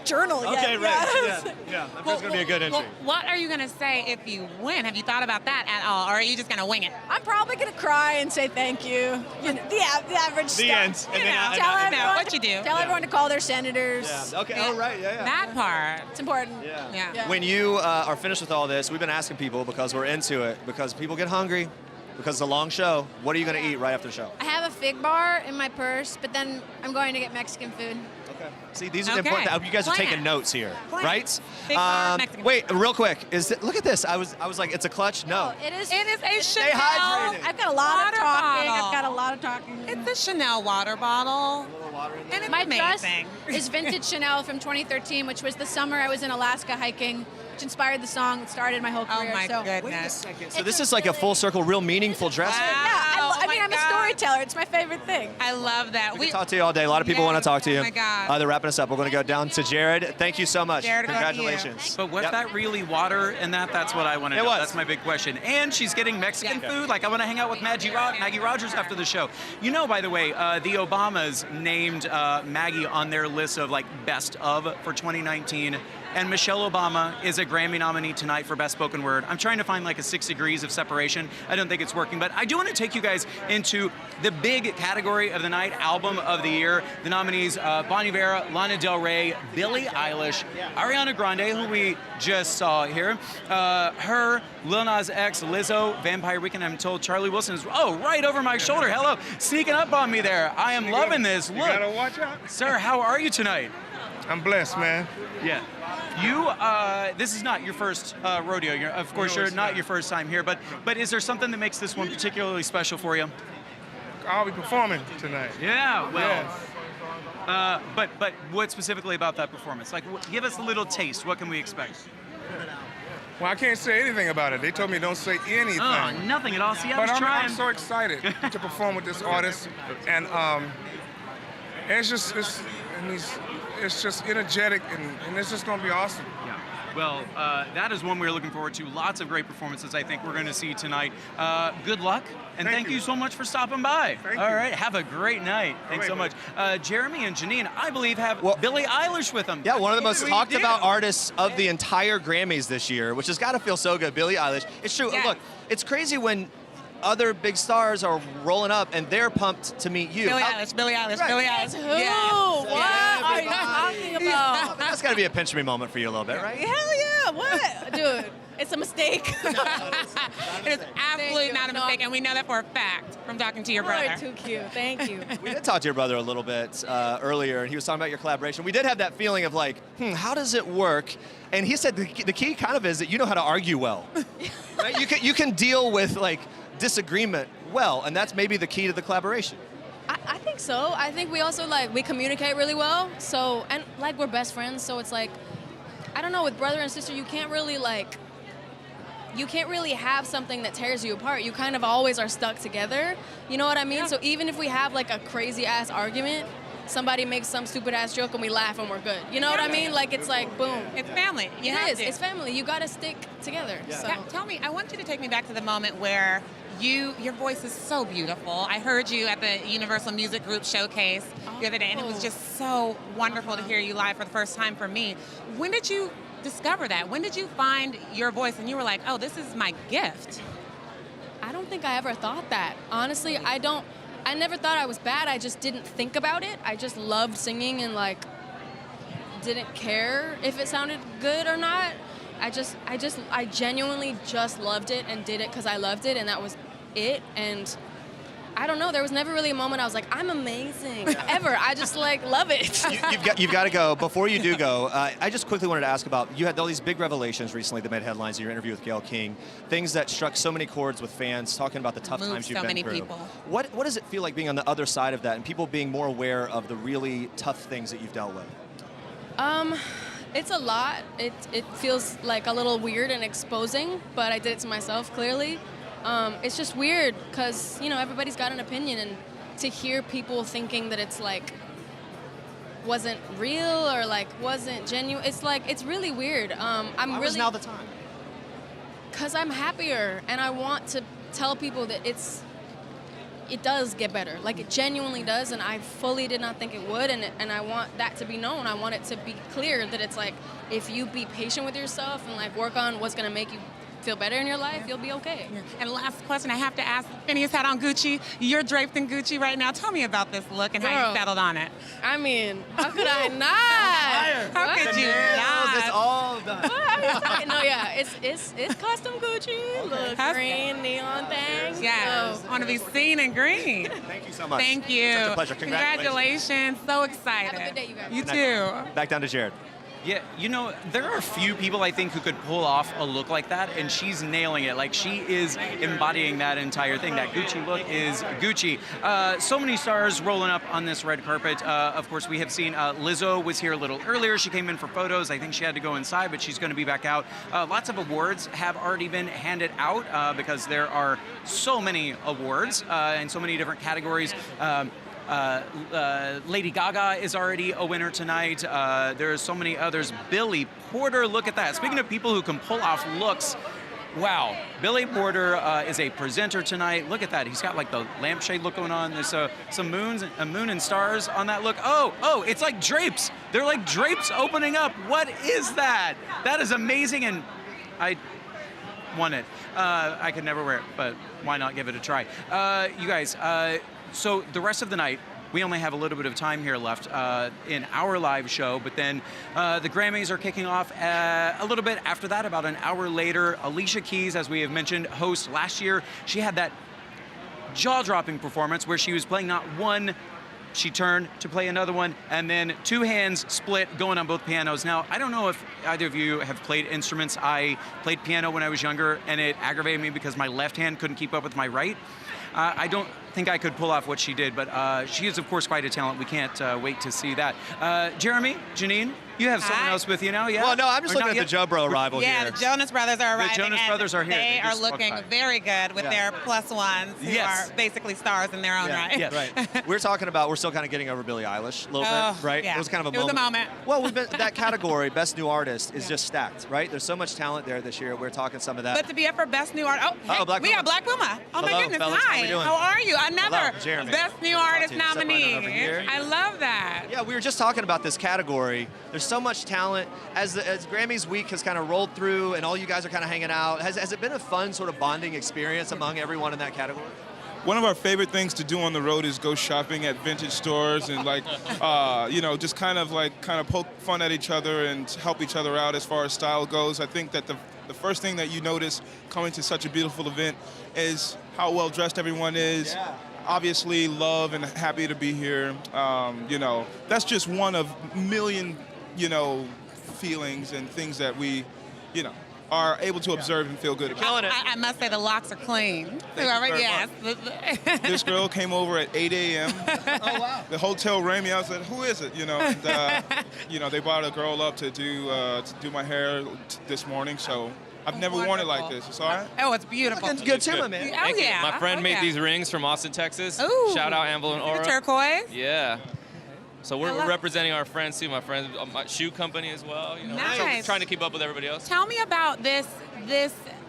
[SPEAKER 19] journal yet.
[SPEAKER 1] Okay, right. Yeah. I'm sure it's going to be a good entry.
[SPEAKER 2] Well, what are you going to say if you win? Have you thought about that at all, or are you just going to wing it?
[SPEAKER 19] I'm probably going to cry and say thank you. You know, the average stuff.
[SPEAKER 1] end. And then
[SPEAKER 19] Tell everyone
[SPEAKER 2] what you do.
[SPEAKER 19] Tell everyone to call their senators.
[SPEAKER 1] Yeah. Okay. Oh, right. Yeah.
[SPEAKER 2] That part.
[SPEAKER 19] It's important.
[SPEAKER 2] Yeah.
[SPEAKER 1] When you are finished with all this, we've been asking people because we're into it, because people get hungry, because it's a long show. What are you going to eat right after the show?
[SPEAKER 19] I have a fig bar in my purse, but then I'm going to get Mexican food.
[SPEAKER 1] Okay. See, these are the important. I hope you guys are taking notes here, right?
[SPEAKER 2] Fig bar, Mexican
[SPEAKER 1] Wait, real quick. Look at this. I was like, it's a clutch. No.
[SPEAKER 19] It is
[SPEAKER 2] a
[SPEAKER 1] Stay
[SPEAKER 2] Chanel.
[SPEAKER 1] hydrated.
[SPEAKER 19] I've got a lot of talking.
[SPEAKER 2] bottle.
[SPEAKER 19] I've got a lot of talking.
[SPEAKER 2] It's a Chanel water bottle. And it's
[SPEAKER 19] My dress
[SPEAKER 2] amazing.
[SPEAKER 19] is vintage Chanel from 2013, which was the summer I was in Alaska hiking, which inspired the song that started my whole career.
[SPEAKER 2] Oh my
[SPEAKER 19] so,
[SPEAKER 2] goodness.
[SPEAKER 1] So this is like a full circle, real meaningful dress.
[SPEAKER 19] I mean, I'm a storyteller. It's my favorite thing.
[SPEAKER 2] I love that.
[SPEAKER 1] We can talk to you all day. A lot of people want to talk to you.
[SPEAKER 2] Oh my God.
[SPEAKER 1] They're wrapping us up. We're going to go down to Gerrad. Thank you so much.
[SPEAKER 2] Gerrad,
[SPEAKER 1] congratulations.
[SPEAKER 3] But was that really water in that? That's what I want to know. That's my big question. And she's getting Mexican food. Like, I want to hang out with Maggie Rogers after the show. You know, by the way, the Obamas named Maggie on their list of, like, best of for 2019. And Michelle Obama is a Grammy nominee tonight for Best Spoken Word. I'm trying to find like a 6 degrees of separation. I don't think it's working, but I do want to take you guys into the big category of the night, Album of the Year. The nominees, Bon Iver, Lana Del Rey, Billie Eilish, Ariana Grande, who we just saw here, her, Lil Nas X, Lizzo, Vampire Weekend. I'm told Charlie Wilson is, right over my shoulder. Hello, sneaking up on me there. I am loving this. Look.
[SPEAKER 20] You gotta watch out.
[SPEAKER 3] Sir, how are you tonight?
[SPEAKER 20] I'm blessed, man.
[SPEAKER 3] Yeah. You, this is not your first rodeo. Of course, you're not your first time here, but is there something that makes this one particularly special for you?
[SPEAKER 20] I'll be performing tonight.
[SPEAKER 3] Yeah, well. But what specifically about that performance? Like, give us a little taste. What can we expect?
[SPEAKER 20] Well, I can't say anything about it. They told me don't say anything.
[SPEAKER 3] Oh, nothing at all. See, I was
[SPEAKER 20] but
[SPEAKER 3] trying.
[SPEAKER 20] I'm so excited to perform with this artist, and it's just energetic, and it's just gonna be awesome.
[SPEAKER 3] Yeah. Well, that is one we're looking forward to. Lots of great performances I think we're going to see tonight. Good luck, and thank you so much for stopping by. All right, have a great night. Thanks so much. Jeremy and Janine, I believe, have Billie Eilish with them.
[SPEAKER 1] Yeah, one of the most talked about artists of the entire Grammys this year, which has got to feel so good. Billie Eilish. It's true.
[SPEAKER 2] Yes.
[SPEAKER 1] Look, it's crazy when other big stars are rolling up and they're pumped to meet you.
[SPEAKER 2] Billie Eilish, Billie Eilish,
[SPEAKER 1] Right.
[SPEAKER 2] Billie Eilish.
[SPEAKER 19] Who?
[SPEAKER 2] Yeah.
[SPEAKER 19] What are you talking about?
[SPEAKER 1] That's got to be a pinch me moment for you a little bit, right?
[SPEAKER 19] Hell yeah! What, dude? It's a mistake.
[SPEAKER 2] It is absolutely not a mistake, and we know that for a fact from talking to your brother.
[SPEAKER 19] You're too cute. Thank you.
[SPEAKER 1] We did talk to your brother a little bit earlier, and he was talking about your collaboration. We did have that feeling of like, how does it work? And he said the key kind of is that you know how to argue well. Right? You can deal with like disagreement well, and that's maybe the key to the collaboration.
[SPEAKER 21] I think so. I think we also we communicate really well. So, and we're best friends. So it's like, I don't know, with brother and sister, you can't really you can't really have something that tears you apart. You kind of always are stuck together. You know what I mean? So even if we have like a crazy ass argument, somebody makes some stupid ass joke and we laugh and we're good. You know what I mean? Like it's like boom.
[SPEAKER 2] It's family. You have to.
[SPEAKER 21] It's family. You gotta stick together.
[SPEAKER 2] Yeah.
[SPEAKER 21] So.
[SPEAKER 2] Tell me, I want you to take me back to the moment where your voice is so beautiful. I heard you at the Universal Music Group showcase the other day, and it was just so wonderful to hear you live for the first time for me. When did you discover that? When did you find your voice and you were like, oh, this is my gift?
[SPEAKER 21] I don't think I ever thought that. Honestly, I never thought I was bad. I just didn't think about it. I just loved singing and like didn't care if it sounded good or not. I genuinely just loved it and did it because I loved it, and that was it. And I don't know, there was never really a moment I was like, I'm amazing, ever. I just like love it.
[SPEAKER 1] You've got to go. Before you do go, I just quickly wanted to ask about, you had all these big revelations recently that made headlines in your interview with Gayle King, things that struck so many chords with fans, talking about the tough times you've been through.
[SPEAKER 2] People.
[SPEAKER 1] What does it feel like being on the other side of that and people being more aware of the really tough things that you've dealt with?
[SPEAKER 21] It's a lot. It feels like a little weird and exposing, but I did it to myself, clearly. It's just weird because, you know, everybody's got an opinion, and to hear people thinking that it's like wasn't real or like wasn't genuine, it's like, it's really weird.
[SPEAKER 1] Why was now the time?
[SPEAKER 21] Because I'm happier and I want to tell people that it does get better. Like it genuinely does, and I fully did not think it would, and I want that to be known. I want it to be clear that it's like, if you be patient with yourself and like work on what's gonna make you feel better in your life, you'll be okay.
[SPEAKER 2] Yeah. And last question I have to ask, Phineas had on Gucci. You're draped in Gucci right now. Tell me about this look and how you settled on it.
[SPEAKER 21] I mean, how could I not?
[SPEAKER 2] How could you not?
[SPEAKER 1] It's all done.
[SPEAKER 21] No, yeah, it's custom Gucci. Look, green neon thing.
[SPEAKER 2] Yeah,
[SPEAKER 21] So,
[SPEAKER 2] I want to be seen in green.
[SPEAKER 1] Thank you so much.
[SPEAKER 2] Thank you.
[SPEAKER 1] Such a pleasure.
[SPEAKER 2] Congratulations. So excited.
[SPEAKER 21] Have a good day, you guys.
[SPEAKER 2] You
[SPEAKER 1] Good
[SPEAKER 2] too.
[SPEAKER 1] night. Back down to Gerrad.
[SPEAKER 3] Yeah, you know, there are a few people I think who could pull off a look like that, and she's nailing it. Like, she is embodying that entire thing. That Gucci look is Gucci. So many stars rolling up on this red carpet. Of course, we have seen Lizzo was here a little earlier. She came in for photos. I think she had to go inside, but she's going to be back out. Lots of awards have already been handed out because there are so many awards in so many different categories. Lady Gaga is already a winner tonight. There are so many others. Billy Porter, look at that. Speaking of people who can pull off looks, wow. Billy Porter is a presenter tonight. Look at that. He's got like the lampshade look going on. There's some a moon and stars on that look. Oh, it's like drapes. They're like drapes opening up. What is that? That is amazing, and I want it. I could never wear it, but why not give it a try? You guys, so the rest of the night, we only have a little bit of time here left in our live show, but then the Grammys are kicking off a little bit after that, about an hour later. Alicia Keys, as we have mentioned, host last year. She had that jaw-dropping performance where she was playing not one, she turned to play another one, and then two hands split going on both pianos. Now, I don't know if either of you have played instruments. I played piano when I was younger, and it aggravated me because my left hand couldn't keep up with my right. I don't think I could pull off what she did, but she is, of course, quite a talent. We can't wait to see that. Jeremy, Janine, you have someone else with you now, yeah?
[SPEAKER 1] Well, no, I'm just looking at the Joe Bro arrival here.
[SPEAKER 2] Yeah, the Jonas Brothers are arriving.
[SPEAKER 3] The Jonas Brothers are here.
[SPEAKER 2] They are looking very good with their plus ones, who are basically stars in their own right.
[SPEAKER 1] Yeah, right. We're still kind of getting over Billie Eilish a little bit, right?
[SPEAKER 2] Yeah.
[SPEAKER 1] It was kind of
[SPEAKER 2] It was a moment.
[SPEAKER 1] Well, that category, Best New Artist, is just stacked, right? There's so much talent there this year. We're talking some of that.
[SPEAKER 2] But to be up for Best New Artist, we got Black Puma. Oh, my
[SPEAKER 1] Hello,
[SPEAKER 2] goodness,
[SPEAKER 1] fellas.
[SPEAKER 2] hi.
[SPEAKER 1] How we doing?
[SPEAKER 2] How are you? Another
[SPEAKER 1] Hello, Jeremy.
[SPEAKER 2] Best New Artist
[SPEAKER 1] Step right
[SPEAKER 2] nominee.
[SPEAKER 1] on over here.
[SPEAKER 2] I love that.
[SPEAKER 1] Yeah, we were just talking about this category. There's so much talent. As Grammys week has kind of rolled through and all you guys are kind of hanging out, has it been a fun sort of bonding experience among everyone in that category?
[SPEAKER 5] One of our favorite things to do on the road is go shopping at vintage stores and just kind of poke fun at each other and help each other out as far as style goes. I think that the first thing that you notice coming to such a beautiful event is how well dressed everyone is. Yeah. Obviously, love and happy to be here. That's just one of million, feelings and things that we, are able to observe and feel good about.
[SPEAKER 2] I must say the locks are clean. Yes.
[SPEAKER 5] This girl came over at 8 a.m.
[SPEAKER 2] Oh, wow.
[SPEAKER 5] The hotel rang me. I said, "Who is it?" They brought a girl up to do my hair this morning, so I've never worn it like this. It's all right?
[SPEAKER 2] Oh, it's beautiful.
[SPEAKER 1] Looking good too, my man.
[SPEAKER 2] Oh, yeah.
[SPEAKER 4] My friend
[SPEAKER 2] Oh,
[SPEAKER 4] made
[SPEAKER 2] yeah.
[SPEAKER 4] these rings from Austin, Texas.
[SPEAKER 2] Ooh.
[SPEAKER 4] Shout out Anvil and Aura.
[SPEAKER 2] Turquoise.
[SPEAKER 4] Yeah. So we're
[SPEAKER 2] love-
[SPEAKER 4] representing our friends too. My friends, my shoe company as well. You know,
[SPEAKER 2] Nice.
[SPEAKER 4] trying to keep up with everybody else.
[SPEAKER 2] Tell me about this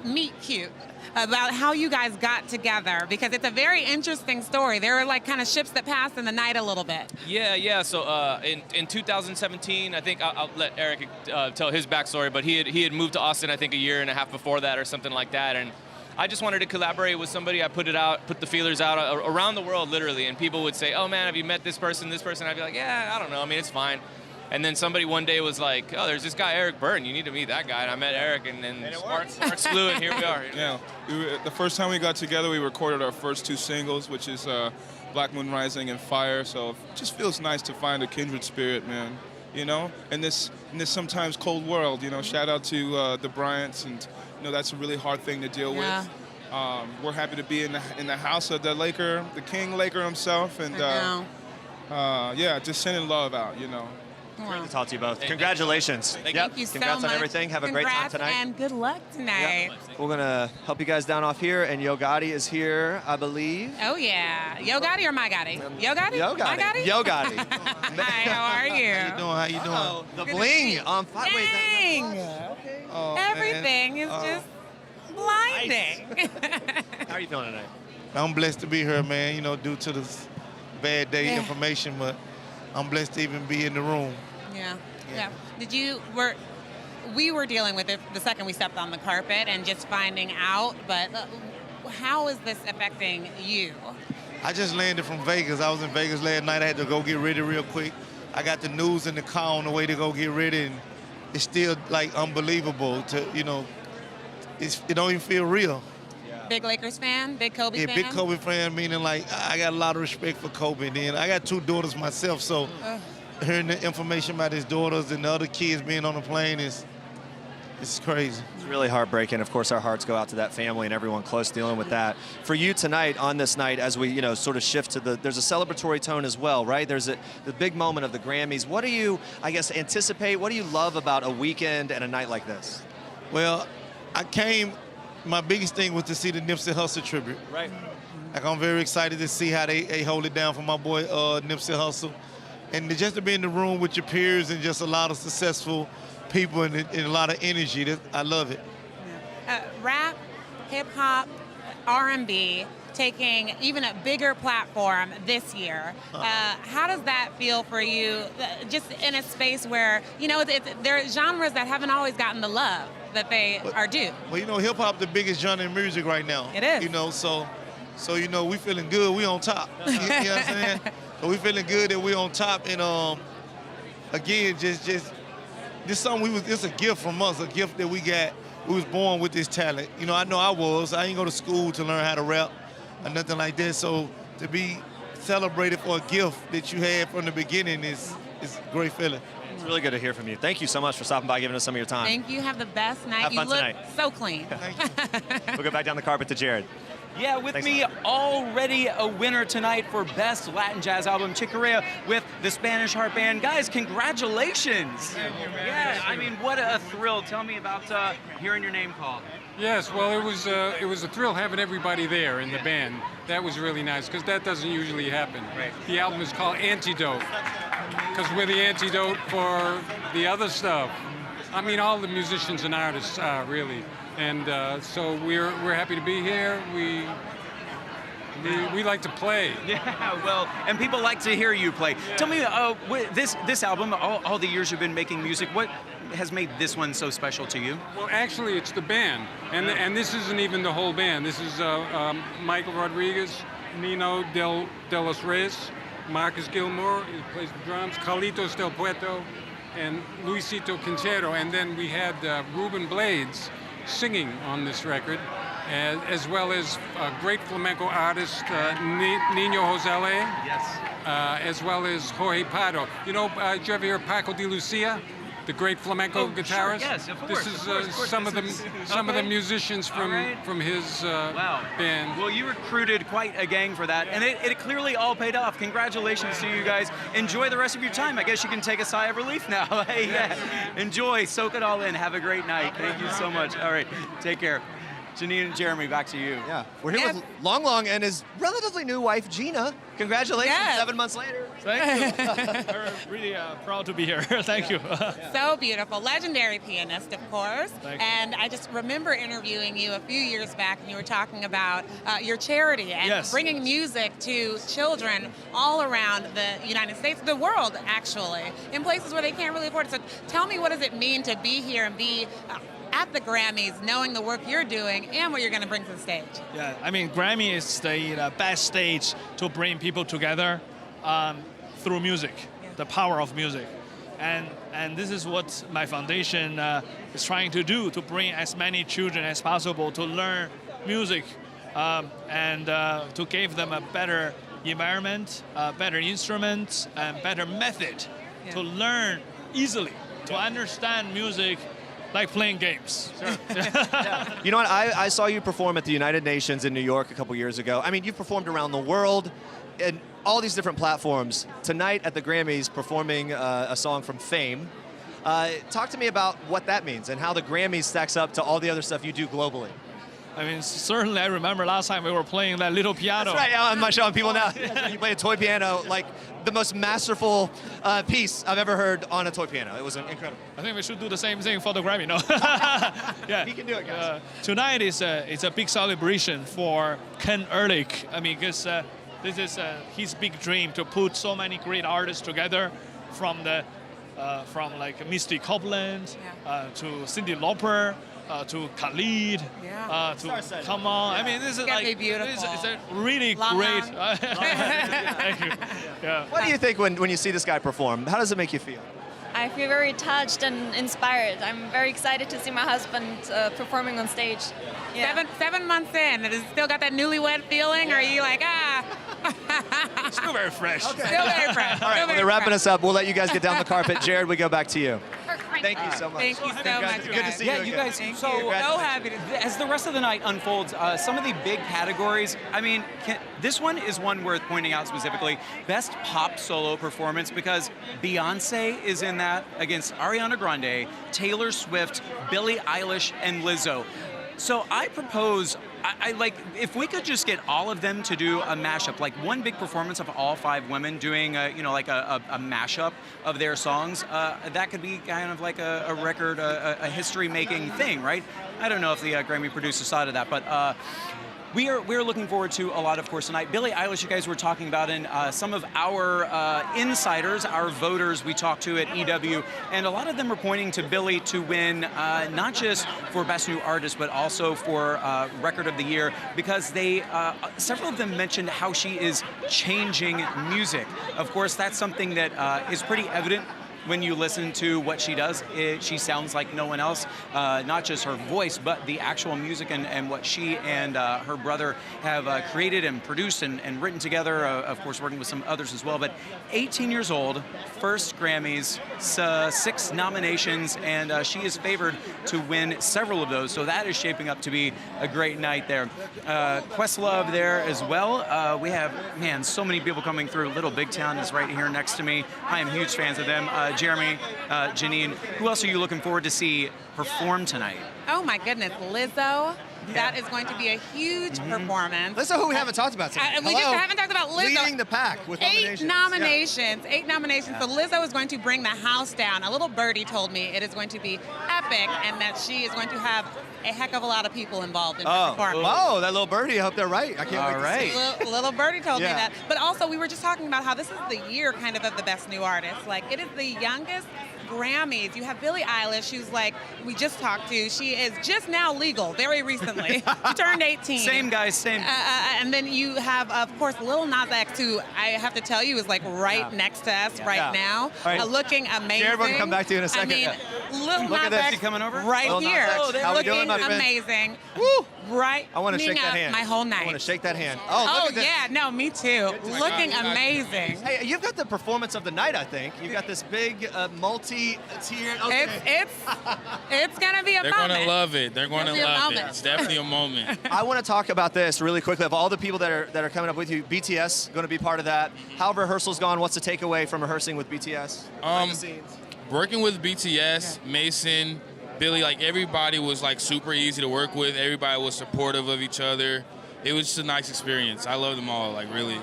[SPEAKER 2] meet cute, about how you guys got together, because it's a very interesting story. There are like kind of ships that pass in the night a little bit.
[SPEAKER 4] Yeah. So in 2017, I think I'll let Eric tell his backstory, but he had moved to Austin, I think, a year and a half before that or something like that, and I just wanted to collaborate with somebody. I put the feelers out around the world, literally, and people would say, "Oh man, have you met this person?" I'd be like, "Yeah, I don't know. I mean, it's fine." And then somebody one day was like, "Oh, there's this guy Eric Burton. You need to meet that guy." And I met Eric, and then sparks flew, and here we are.
[SPEAKER 5] Yeah. The first time we got together, we recorded our first 2 singles, which is Black Moon Rising and Fire. So it just feels nice to find a kindred spirit, man. You know, in this sometimes cold world. You know, shout out to the Bryants, and you know that's a really hard thing to deal with. We're happy to be in the house of the King Laker himself, and yeah, just sending love out. You know.
[SPEAKER 1] Great to talk to you both. Congratulations.
[SPEAKER 2] Thank you so
[SPEAKER 1] Congrats
[SPEAKER 2] much.
[SPEAKER 1] on everything. Have a great time tonight.
[SPEAKER 2] And good luck tonight.
[SPEAKER 1] We're going to help you guys down off here, and Yo Gotti is here, I believe.
[SPEAKER 2] Oh, yeah. Yo Gotti or my Gotti? Yo Gotti?
[SPEAKER 1] Yo
[SPEAKER 2] My
[SPEAKER 1] Gotti.
[SPEAKER 2] Gotti?
[SPEAKER 1] Yo Gotti.
[SPEAKER 2] Hi, how are you?
[SPEAKER 22] How you doing?
[SPEAKER 1] Oh, the bling on fire.
[SPEAKER 2] Dang. Everything is just blinding.
[SPEAKER 1] How are you feeling tonight?
[SPEAKER 22] I'm blessed to be here, man, you know, due to this bad day information, but I'm blessed to even be in the room.
[SPEAKER 2] Yeah. We were dealing with it the second we stepped on the carpet and just finding out, but how is this affecting you?
[SPEAKER 22] I just landed from Vegas. I was in Vegas last night. I had to go get ready real quick. I got the news in the car on the way to go get ready, and it's still like unbelievable to, you know, it don't even feel real.
[SPEAKER 2] Big Lakers fan? Big Kobe fan?
[SPEAKER 22] Yeah, big Kobe fan, meaning like I got a lot of respect for Kobe. Then I got 2 daughters myself, so hearing the information about his daughters and the other kids being on the plane it's crazy.
[SPEAKER 1] It's really heartbreaking. Of course, our hearts go out to that family and everyone close dealing with that. For you tonight, on this night, as we, you know, sort of shift to there's a celebratory tone as well, right? There's the big moment of the Grammys. What do you, I guess, anticipate? What do you love about a weekend and a night like this?
[SPEAKER 22] Well, my biggest thing was to see the Nipsey Hussle tribute.
[SPEAKER 1] Right.
[SPEAKER 22] Like, I'm very excited to see how they hold it down for my boy Nipsey Hussle. And just to be in the room with your peers and just a lot of successful people and a lot of energy, I love it.
[SPEAKER 2] Rap, hip-hop, R&B, taking even a bigger platform this year. How does that feel for you, just in a space where, you know, there are genres that haven't always gotten the love that they are due?
[SPEAKER 22] Well, you know, hip-hop the biggest genre in music right now.
[SPEAKER 2] It is.
[SPEAKER 22] You know, so you know, we feeling good, we on top. You know what I'm saying? So we feeling good that we on top, and again, just something it's a gift from us, a gift that we got. We was born with this talent. You know I ain't go to school to learn how to rap or nothing like that. So to be celebrated for a gift that you had from the beginning is a great feeling.
[SPEAKER 1] It's really good to hear from you. Thank you so much for stopping by, giving us some of your time.
[SPEAKER 2] Thank you. Have the best night.
[SPEAKER 1] Have fun
[SPEAKER 2] you look
[SPEAKER 1] tonight.
[SPEAKER 2] so clean.
[SPEAKER 1] We'll go back down the carpet to Gerrad.
[SPEAKER 3] Yeah, with me already a winner tonight for Best Latin Jazz Album, Chick Corea with the Spanish Harp Band. Guys, congratulations. Yeah, I mean, what a thrill. Tell me about hearing your name called.
[SPEAKER 23] Yes, well, it was a thrill having everybody there in the band. That was really nice, because that doesn't usually happen.
[SPEAKER 3] Right.
[SPEAKER 23] The album is called Antidote, because we're the antidote for the other stuff. I mean, all the musicians and artists are, really. And so we're happy to be here. We like to play.
[SPEAKER 3] Yeah, well, and people like to hear you play. Tell me, this album, all the years you've been making music, what has made this one so special to you?
[SPEAKER 23] Well, actually, it's the band. And this isn't even the whole band. This is Michael Rodriguez, Nino de los Reyes, Marcus Gilmore, he plays the drums, Carlitos Del Puerto, and Luisito Quintero. And then we had Ruben Blades singing on this record, as well as a great flamenco artist, Nino Josele,
[SPEAKER 3] yes,
[SPEAKER 23] as well as Jorge Pardo. You know, did you ever hear Paco de Lucia? the great flamenco guitarist.
[SPEAKER 3] Sure, yes, of course.
[SPEAKER 23] This is
[SPEAKER 3] of course.
[SPEAKER 23] some of the musicians from his band.
[SPEAKER 3] Well, you recruited quite a gang for that, and it clearly all paid off. Congratulations to you guys. Enjoy the rest of your time. I guess you can take a sigh of relief now. Hey, yeah. Enjoy, soak it all in. Have a great night. Thank you so much. All right, take care. Janine and Jeremy, back to you.
[SPEAKER 1] Yeah, we're here with Long Long and his relatively new wife, Gina. Congratulations,
[SPEAKER 2] Yes.
[SPEAKER 1] 7 months later.
[SPEAKER 6] Thank you. We're really proud to be here. Thank you.
[SPEAKER 2] So beautiful. Legendary pianist, of course.
[SPEAKER 6] Thank you.
[SPEAKER 2] And I just remember interviewing you a few years back, and you were talking about your charity and
[SPEAKER 6] Yes.
[SPEAKER 2] bringing music to children all around the United States, the world, actually, in places where they can't really afford it. So tell me, what does it mean to be here and be at the Grammys, knowing the work you're doing and what you're going to bring to the stage?
[SPEAKER 6] Yeah, I mean, Grammy is the best stage to bring people together through music, the power of music. And this is what my foundation is trying to do, to bring as many children as possible to learn music and to give them a better environment, better instruments, and better method to learn easily, to understand music like playing games.
[SPEAKER 1] You know what? I saw you perform at the United Nations in New York a couple years ago. I mean, you've performed around the world and all these different platforms. Tonight at the Grammys, performing a song from Fame. Talk to me about what that means and how the Grammys stacks up to all the other stuff you do globally.
[SPEAKER 6] I mean, certainly I remember last time we were playing that little piano.
[SPEAKER 1] That's right. I'm showing people now. You play a toy piano, like the most masterful piece I've ever heard on a toy piano. It was incredible.
[SPEAKER 6] I think we should do the same thing for the Grammy, no? Yeah.
[SPEAKER 1] He can do it, guys.
[SPEAKER 6] Tonight is a big celebration for Ken Ehrlich. I mean, because this is his big dream to put so many great artists together, from like Misty Copeland to Cyndi Lauper. To Khalid, to Come On. I mean, this is like it's a really great. Thank you. Yeah.
[SPEAKER 1] What do you think when you see this guy perform? How does it make you feel?
[SPEAKER 7] I feel very touched and inspired. I'm very excited to see my husband performing on stage. Yeah.
[SPEAKER 2] 7 months in, has it still got that newlywed feeling, or are you like,
[SPEAKER 6] Still very fresh.
[SPEAKER 2] Okay. Still very fresh.
[SPEAKER 1] All right, well, they're wrapping us up. We'll let you guys get down the carpet. Gerrad, we go back to you. Thank you so much.
[SPEAKER 2] Thank you so much,
[SPEAKER 1] Good to see you
[SPEAKER 3] Yeah,
[SPEAKER 1] again.
[SPEAKER 3] you guys.
[SPEAKER 2] Thank
[SPEAKER 3] So
[SPEAKER 2] you.
[SPEAKER 3] happy. As the rest of the night unfolds, some of the big categories. I mean, this one is one worth pointing out specifically. Best pop solo performance, because Beyonce is in that against Ariana Grande, Taylor Swift, Billie Eilish, and Lizzo. So I propose, I like, if we could just get all of them to do a mashup, like one big performance of all 5 women doing, like a mashup of their songs, that could be kind of like a record, a history-making thing, right? I don't know if the Grammy producers thought of that, but we're looking forward to a lot, of course, tonight. Billie Eilish, you guys were talking about, and some of our insiders, our voters we talked to at EW, and a lot of them are pointing to Billie to win not just for Best New Artist, but also for Record of the Year, because they, several of them mentioned how she is changing music. Of course, that's something that is pretty evident when you listen to what she does. She sounds like no one else, not just her voice, but the actual music and what she and her brother have created and produced and written together, of course working with some others as well. But 18 years old, first Grammys, 6 nominations, and she is favored to win several of those, so that is shaping up to be a great night there. Questlove there as well. We have, man, so many people coming through. Little Big Town is right here next to me. I am huge fans of them. Jeremy, Janine, who else are you looking forward to see perform tonight?
[SPEAKER 2] Oh my goodness, Lizzo. That is going to be a huge performance.
[SPEAKER 1] Lizzo, who we haven't talked about today.
[SPEAKER 2] We just haven't talked about Lizzo.
[SPEAKER 1] Leading the pack with
[SPEAKER 2] 8 nominations. 8 nominations. So Lizzo is going to bring the house down. A little birdie told me it is going to be epic, and that she is going to have a heck of a lot of people involved in her performance.
[SPEAKER 1] Oh, that little birdie. I hope they're right. I can't wait to see.
[SPEAKER 2] Little birdie told me that. But also, we were just talking about how this is the year kind of the Best New Artist. Like, it is the youngest Grammys. You have Billie Eilish, who's like, we just talked to. She is just now legal, very recently. She turned 18.
[SPEAKER 3] Same guys, same.
[SPEAKER 2] And then you have, of course, Lil Nas X, who I have to tell you is like right next to us right now, looking amazing.
[SPEAKER 1] Gerrad, we'll come back to you in a second.
[SPEAKER 2] I mean, Lil
[SPEAKER 3] Look at
[SPEAKER 2] Nas
[SPEAKER 3] this.
[SPEAKER 2] X
[SPEAKER 3] He coming over?
[SPEAKER 2] right
[SPEAKER 1] Lil Nas
[SPEAKER 2] here.
[SPEAKER 1] X. How we doing,
[SPEAKER 2] Looking
[SPEAKER 1] my friend?
[SPEAKER 2] amazing.
[SPEAKER 1] Woo!
[SPEAKER 2] Right.
[SPEAKER 1] I want to shake that
[SPEAKER 2] up
[SPEAKER 1] hand.
[SPEAKER 2] my whole night.
[SPEAKER 1] I want to shake that hand. Oh, look at this.
[SPEAKER 2] yeah, no, me too. Looking amazing.
[SPEAKER 1] Hey, you've got the performance of the night, I think. You've got this big multi-tiered. Okay.
[SPEAKER 2] It's gonna be a
[SPEAKER 8] They're
[SPEAKER 2] moment.
[SPEAKER 8] going to love it. They're going to
[SPEAKER 2] It's a
[SPEAKER 8] love it.
[SPEAKER 2] moment.
[SPEAKER 8] It's definitely a moment.
[SPEAKER 1] I want to talk about this really quickly. Of all the people that are coming up with you, BTS going to be part of that. How have rehearsals gone? What's the takeaway from rehearsing with BTS? Behind the scenes.
[SPEAKER 8] Working with BTS, Mason, Billy, like everybody was like super easy to work with. Everybody was supportive of each other. It was just a nice experience. I love them all, like really.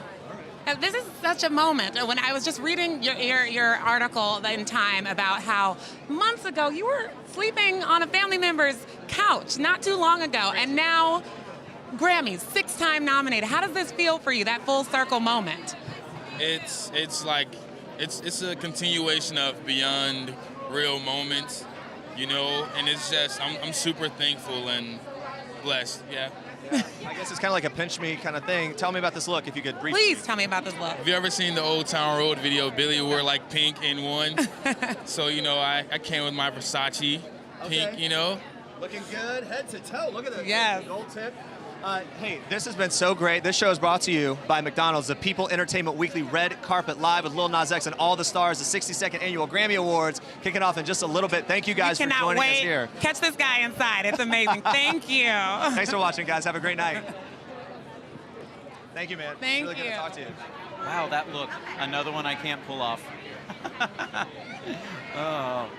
[SPEAKER 2] This is such a moment. When I was just reading your article in Time about how months ago you were sleeping on a family member's couch not too long ago, and now Grammys, 6-time nominated. How does this feel for you, that full circle moment?
[SPEAKER 8] It's a continuation of beyond real moments, you know, and it's just I'm super thankful and blessed. Yeah.
[SPEAKER 1] I guess it's kind of like a pinch me kind of thing. Tell me about this look, if you could briefly.
[SPEAKER 2] Please tell me about this look.
[SPEAKER 8] Have you ever seen the Old Town Road video? Billy wore like pink in one. So, you know, I came with my Versace pink, you know.
[SPEAKER 1] Looking good, head to toe. Look at that.
[SPEAKER 2] Yes.
[SPEAKER 1] Gold tip. Hey, this has been so great. This show is brought to you by McDonald's, the People Entertainment Weekly Red Carpet Live with Lil Nas X and all the stars, the 62nd Annual Grammy Awards, kicking off in just a little bit. Thank you guys for joining us here.
[SPEAKER 2] Catch this guy inside. It's amazing. Thank you.
[SPEAKER 1] Thanks for watching, guys. Have a great night. Thank you, man.
[SPEAKER 2] Thank
[SPEAKER 1] really good to
[SPEAKER 2] you.
[SPEAKER 1] talk to you.
[SPEAKER 3] Wow, that look. Another one I can't pull off. Oh.